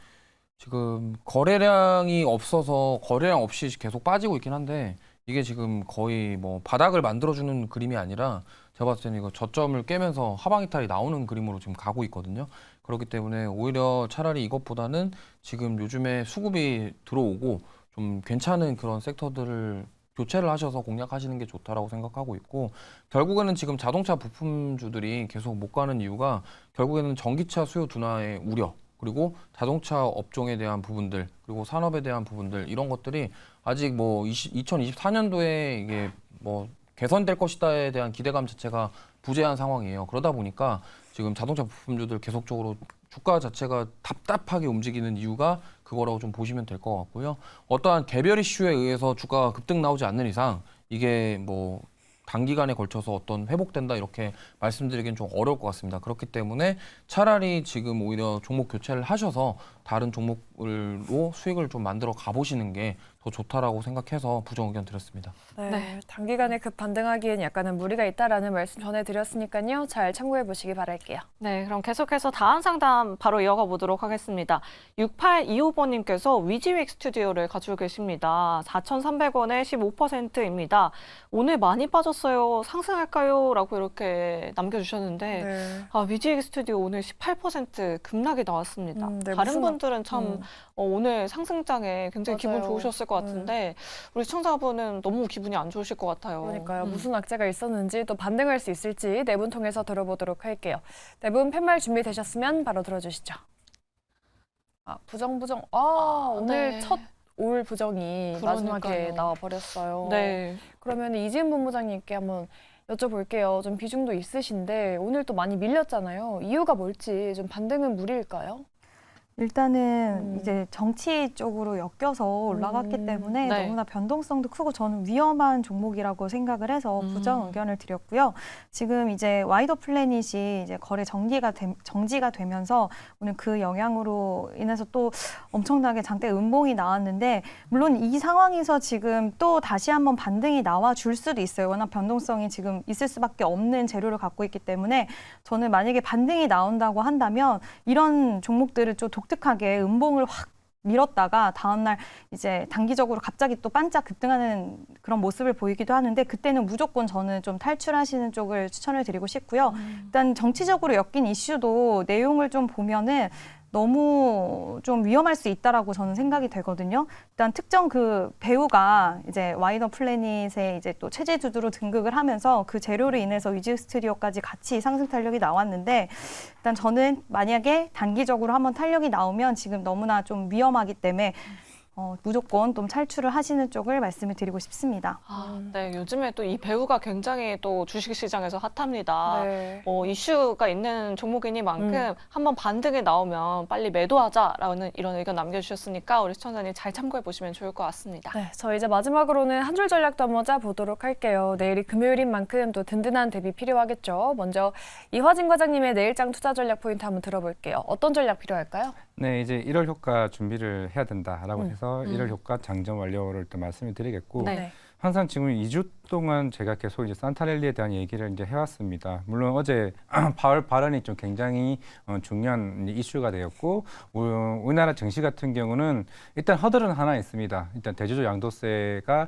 지금 거래량이 없어서 거래량 없이 계속 빠지고 있긴 한데 이게 지금 거의 뭐 바닥을 만들어주는 그림이 아니라 제가 봤을 때는 이거 저점을 깨면서 하방 이탈이 나오는 그림으로 지금 가고 있거든요. 그렇기 때문에 오히려 차라리 이것보다는 지금 요즘에 수급이 들어오고 좀 괜찮은 그런 섹터들을 교체를 하셔서 공략하시는 게 좋다라고 생각하고 있고, 결국에는 지금 자동차 부품주들이 계속 못 가는 이유가 결국에는 전기차 수요 둔화의 우려, 그리고 자동차 업종에 대한 부분들, 그리고 산업에 대한 부분들, 이런 것들이 아직 뭐 2024년도에 이게 뭐 개선될 것이다에 대한 기대감 자체가 부재한 상황이에요. 그러다 보니까 지금 자동차 부품주들 계속적으로 주가 자체가 답답하게 움직이는 이유가 그거라고 좀 보시면 될 것 같고요. 어떠한 개별 이슈에 의해서 주가가 급등 나오지 않는 이상 이게 뭐 단기간에 걸쳐서 어떤 회복된다 이렇게 말씀드리기는 좀 어려울 것 같습니다. 그렇기 때문에 차라리 지금 오히려 종목 교체를 하셔서 다른 종목으로 수익을 좀 만들어 가보시는 게 더 좋다라고 생각해서 부정 의견 드렸습니다. 네. 단기간에 급 반등하기엔 약간은 무리가 있다라는 말씀 전해드렸으니까요. 잘 참고해 보시기 바랄게요. 네, 그럼 계속해서 다음 상담 바로 이어가 보도록 하겠습니다. 6825번님께서 위지윅 스튜디오를 가지고 계십니다. 4,300원에 15%입니다. 오늘 많이 빠졌어요. 상승할까요? 라고 이렇게 남겨주셨는데 네. 위지윅 스튜디오 오늘 18% 급락이 나왔습니다. 네, 다른 무슨 분들은 참 오늘 상승장에 굉장히 기분 맞아요. 좋으셨을 것 같은데 우리 시청자분은 너무 기분이 안 좋으실 것 같아요. 그러니까요. 무슨 악재가 있었는지 또 반등할 수 있을지 네 분 통해서 들어보도록 할게요. 네 분 팻말 준비되셨으면 바로 들어주시죠. 부정. 오늘 네. 첫 올 부정이 마지막에 그러니까요. 나와 버렸어요. 네. 그러면 이지은 본부장님께 한번 여쭤볼게요. 좀 비중도 있으신데 오늘 또 많이 밀렸잖아요. 이유가 뭘지 좀 반등은 무리일까요? 일단은 이제 정치 쪽으로 엮여서 올라갔기 때문에 네. 너무나 변동성도 크고 저는 위험한 종목이라고 생각을 해서 부정 의견을 드렸고요. 지금 이제 와이더 플래닛이 이제 거래 정지가 되면서 오늘 그 영향으로 인해서 또 엄청나게 장대 음봉이 나왔는데 물론 이 상황에서 지금 또 다시 한번 반등이 나와 줄 수도 있어요. 워낙 변동성이 지금 있을 수밖에 없는 재료를 갖고 있기 때문에 저는 만약에 반등이 나온다고 한다면 이런 종목들을 좀 독특하게 음봉을 확 밀었다가 다음날 이제 단기적으로 갑자기 또 반짝 급등하는 그런 모습을 보이기도 하는데 그때는 무조건 저는 좀 탈출하시는 쪽을 추천을 드리고 싶고요. 일단 정치적으로 엮인 이슈도 내용을 좀 보면은 너무 좀 위험할 수 있다라고 저는 생각이 되거든요. 일단 특정 그 배우가 이제 와이더 플래닛에 이제 또 최재 주주로 등극을 하면서 그 재료로 인해서 위지윅 스튜디오까지 같이 상승 탄력이 나왔는데 일단 저는 만약에 단기적으로 한번 탄력이 나오면 지금 너무나 좀 위험하기 때문에 무조건 좀 탈출을 하시는 쪽을 말씀을 드리고 싶습니다. 네, 요즘에 또 이 배우가 굉장히 또 주식시장에서 핫합니다. 네. 이슈가 있는 종목이니만큼 한번 반등이 나오면 빨리 매도하자라는 이런 의견 남겨주셨으니까 우리 시청자님 잘 참고해 보시면 좋을 것 같습니다. 네, 저 이제 마지막으로는 한 줄 전략도 한번 짜보도록 할게요. 내일이 금요일인 만큼 또 든든한 대비 필요하겠죠. 먼저 이화진 과장님의 내일장 투자 전략 포인트 한번 들어볼게요. 어떤 전략 필요할까요? 네, 이제 1월 효과 준비를 해야 된다라고 해서 1월 효과 장점 완료를 또 말씀을 드리겠고 네. 항상 지금 2주 동안 제가 계속 이제 산타랠리에 대한 얘기를 이제 해왔습니다. 물론 어제 파월 발언이 좀 굉장히 중요한 이슈가 되었고 우리나라 증시 같은 경우는 일단 허들은 하나 있습니다. 일단 대주주 양도세가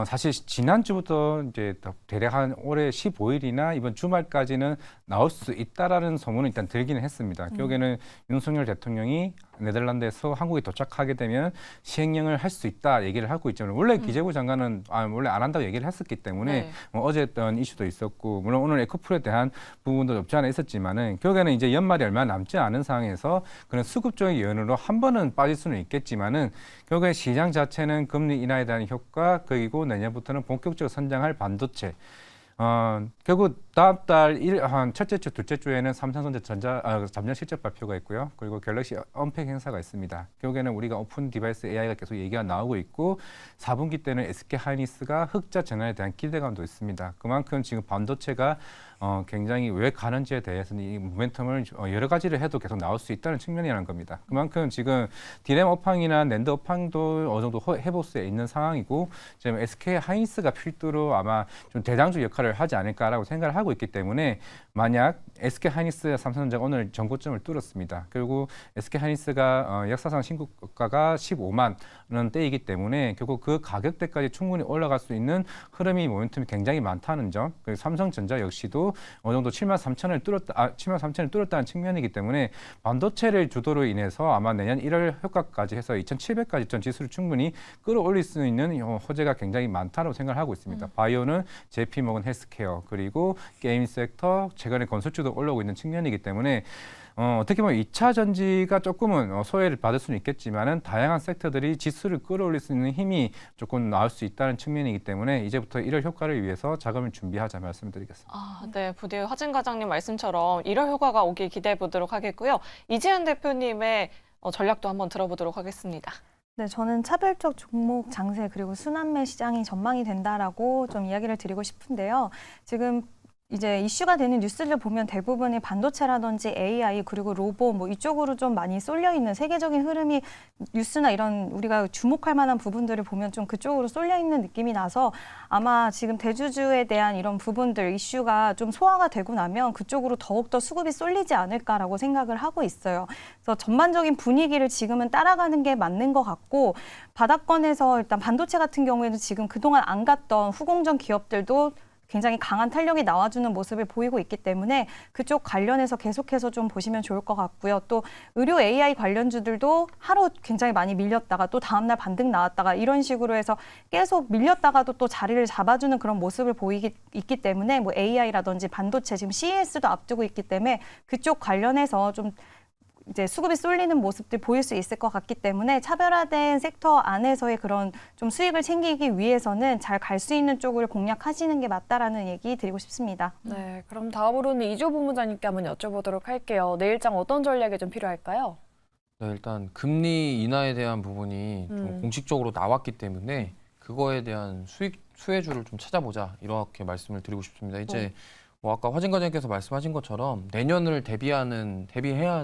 사실 지난주부터 이제 대략 한 올해 15일이나 이번 주말까지는 나올 수 있다라는 소문은 일단 들기는 했습니다. 결국에는 윤석열 대통령이 네덜란드에서 한국에 도착하게 되면 시행령을 할 수 있다 얘기를 하고 있지만 원래 기재부 장관은 원래 안 한다고 얘기를 했었기 때문에 네. 어제 했던 이슈도 있었고 물론 오늘 에코풀에 대한 부분도 없지 않아 있었지만은 결국에는 이제 연말이 얼마 남지 않은 상황에서 그런 수급적인 요인으로 한 번은 빠질 수는 있겠지만은 결국에 시장 자체는 금리 인하에 대한 효과 그리고 내년부터는 본격적으로 선장할 반도체 결국 다음 달 한 첫째 주, 둘째 주에는 삼성전자 잠정 실적 발표가 있고요. 그리고 갤럭시 언팩 행사가 있습니다. 결국에는 우리가 오픈 디바이스 AI가 계속 얘기가 나오고 있고 4분기 때는 SK 하이닉스가 흑자 전환에 대한 기대감도 있습니다. 그만큼 지금 반도체가 굉장히 왜 가는지에 대해서는 이 모멘텀을 여러 가지를 해도 계속 나올 수 있다는 측면이라는 겁니다. 그만큼 지금 디램 업황이나 낸드 업황도 어느 정도 해보스에 있는 상황이고 지금 SK 하이닉스가 필두로 아마 좀 대장주 역할을 하지 않을까라고 생각을 하고 있기 때문에 만약 SK 하이닉스 삼성전자가 오늘 전고점을 뚫었습니다. 결국 SK 하이닉스가 역사상 신고가가 15만 원대이기 때문에 결국 그 가격대까지 충분히 올라갈 수 있는 흐름이 모멘텀이 굉장히 많다는 점. 그리고 삼성전자 역시도 어느 정도 7만 3천을 뚫었다는 측면이기 때문에 반도체를 주도로 인해서 아마 내년 1월 효과까지 해서 2,700까지 전 지수를 충분히 끌어올릴 수 있는 호재가 굉장히 많다고 생각하고 있습니다. 바이오는 JP모건 헬스케어 그리고 게임 섹터 최근에 건설주도 올라오고 있는 측면이기 때문에 어떻게 보면 2차 전지가 조금은 소외를 받을 수는 있겠지만은 다양한 섹터들이 지수를 끌어올릴 수 있는 힘이 조금 나올 수 있다는 측면이기 때문에 이제부터 1월 효과를 위해서 자금을 준비하자 말씀드리겠습니다. 네, 부디 화진 과장님 말씀처럼 1월 효과가 오길 기대해 보도록 하겠고요. 이지은 대표님의 전략도 한번 들어보도록 하겠습니다. 네, 저는 차별적 종목 장세 그리고 순환매 시장이 전망이 된다라고 좀 이야기를 드리고 싶은데요. 지금 이제 이슈가 되는 뉴스를 보면 대부분이 반도체라든지 AI 그리고 로봇 뭐 이쪽으로 좀 많이 쏠려 있는 세계적인 흐름이 뉴스나 이런 우리가 주목할 만한 부분들을 보면 좀 그쪽으로 쏠려 있는 느낌이 나서 아마 지금 대주주에 대한 이런 부분들 이슈가 좀 소화가 되고 나면 그쪽으로 더욱더 수급이 쏠리지 않을까라고 생각을 하고 있어요. 그래서 전반적인 분위기를 지금은 따라가는 게 맞는 것 같고 바닥권에서 일단 반도체 같은 경우에는 지금 그동안 안 갔던 후공정 기업들도 굉장히 강한 탄력이 나와주는 모습을 보이고 있기 때문에 그쪽 관련해서 계속해서 좀 보시면 좋을 것 같고요. 또 의료 AI 관련주들도 하루 굉장히 많이 밀렸다가 또 다음날 반등 나왔다가 이런 식으로 해서 계속 밀렸다가도 또 자리를 잡아주는 그런 모습을 있기 때문에 뭐 AI라든지 반도체 지금 CES도 앞두고 있기 때문에 그쪽 관련해서 좀 이제 수급이 쏠리는 모습들 보일 수 있을 것 같기 때문에 차별화된 섹터 안에서의 그런 좀 수익을 챙기기 위해서는 잘 갈 수 있는 쪽을 공략하시는 게 맞다라는 얘기 드리고 싶습니다. 네, 그럼 다음으로는 이조 본부장님께 한번 여쭤보도록 할게요. 내일장 어떤 전략이 좀 필요할까요? 네, 일단 금리 인하에 대한 부분이 좀 공식적으로 나왔기 때문에 그거에 대한 수혜주를 좀 찾아보자 이렇게 말씀을 드리고 싶습니다. 이제 뭐 아까 화진 과장님께서 말씀하신 것처럼 내년을 대비해야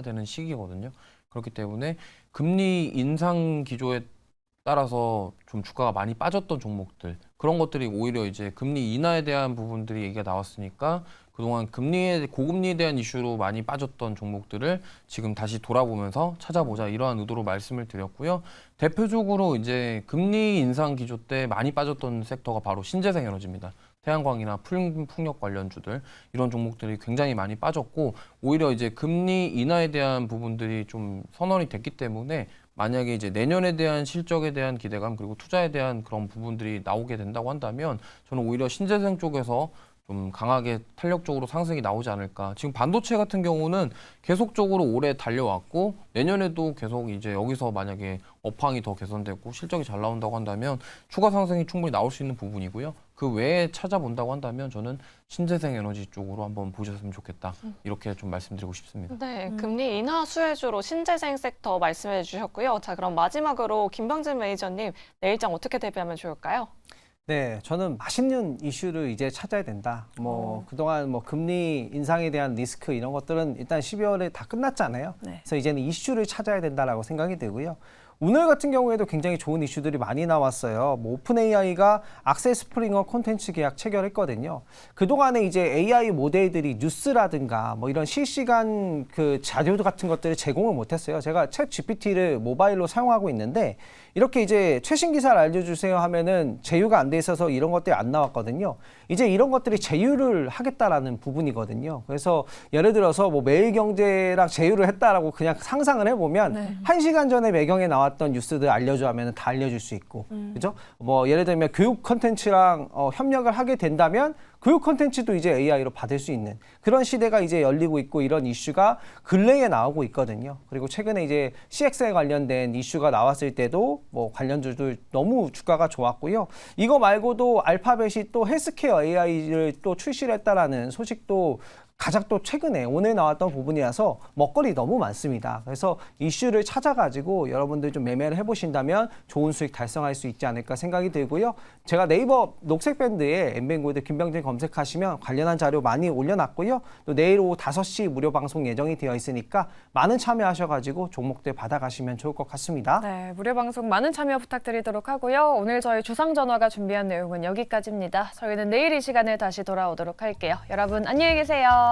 되는 시기거든요. 그렇기 때문에 금리 인상 기조에 따라서 좀 주가가 많이 빠졌던 종목들 그런 것들이 오히려 이제 금리 인하에 대한 부분들이 얘기가 나왔으니까 그동안 고금리에 대한 이슈로 많이 빠졌던 종목들을 지금 다시 돌아보면서 찾아보자 이러한 의도로 말씀을 드렸고요. 대표적으로 이제 금리 인상 기조 때 많이 빠졌던 섹터가 바로 신재생 에너지입니다. 태양광이나 풍력 관련주들 이런 종목들이 굉장히 많이 빠졌고 오히려 이제 금리 인하에 대한 부분들이 좀 선언이 됐기 때문에 만약에 이제 내년에 대한 실적에 대한 기대감 그리고 투자에 대한 그런 부분들이 나오게 된다고 한다면 저는 오히려 신재생 쪽에서 좀 강하게 탄력적으로 상승이 나오지 않을까. 지금 반도체 같은 경우는 계속적으로 올해 달려왔고 내년에도 계속 이제 여기서 만약에 업황이 더 개선되고 실적이 잘 나온다고 한다면 추가 상승이 충분히 나올 수 있는 부분이고요. 그 외에 찾아본다고 한다면 저는 신재생 에너지 쪽으로 한번 보셨으면 좋겠다. 이렇게 좀 말씀드리고 싶습니다. 네, 금리 인하 수혜주로 신재생 섹터 말씀해 주셨고요. 자, 그럼 마지막으로 김병진 매니저님 내일장 어떻게 대비하면 좋을까요? 네, 저는 맛있는 이슈를 이제 찾아야 된다. 그동안 금리 인상에 대한 리스크 이런 것들은 일단 12월에 다 끝났잖아요. 네. 그래서 이제는 이슈를 찾아야 된다라고 생각이 되고요. 오늘 같은 경우에도 굉장히 좋은 이슈들이 많이 나왔어요. 뭐 오픈 AI가 악셀 스프링어 콘텐츠 계약 체결했거든요. 그동안에 이제 AI 모델들이 뉴스라든가 뭐 이런 실시간 그 자료 같은 것들을 제공을 못했어요. 제가 챗 GPT를 모바일로 사용하고 있는데 이렇게 이제 최신 기사를 알려주세요 하면은 제휴가 안 돼 있어서 이런 것들이 안 나왔거든요. 이제 이런 것들이 제휴를 하겠다라는 부분이거든요. 그래서 예를 들어서 뭐 매일경제랑 제휴를 했다라고 그냥 상상을 해보면 1시간 전에 매경에 나왔던 뉴스들 알려줘 하면 다 알려줄 수 있고, 그죠? 뭐 예를 들면 교육 컨텐츠랑 협력을 하게 된다면 교육 콘텐츠도 이제 AI로 받을 수 있는 그런 시대가 이제 열리고 있고 이런 이슈가 근래에 나오고 있거든요. 그리고 최근에 이제 CX에 관련된 이슈가 나왔을 때도 뭐 관련주들 너무 주가가 좋았고요. 이거 말고도 알파벳이 또 헬스케어 AI를 또 출시를 했다라는 소식도 가장 또 최근에 오늘 나왔던 부분이라서 먹거리 너무 많습니다. 그래서 이슈를 찾아가지고 여러분들 좀 매매를 해보신다면 좋은 수익 달성할 수 있지 않을까 생각이 들고요. 제가 네이버 녹색 밴드에 엠뱅골드 김병진 검색하시면 관련한 자료 많이 올려놨고요. 또 내일 오후 5시 무료 방송 예정이 되어 있으니까 많은 참여하셔가지고 종목들 받아가시면 좋을 것 같습니다. 네, 무료 방송 많은 참여 부탁드리도록 하고요. 오늘 저희 주상전화가 준비한 내용은 여기까지입니다. 저희는 내일 이 시간에 다시 돌아오도록 할게요. 여러분 안녕히 계세요.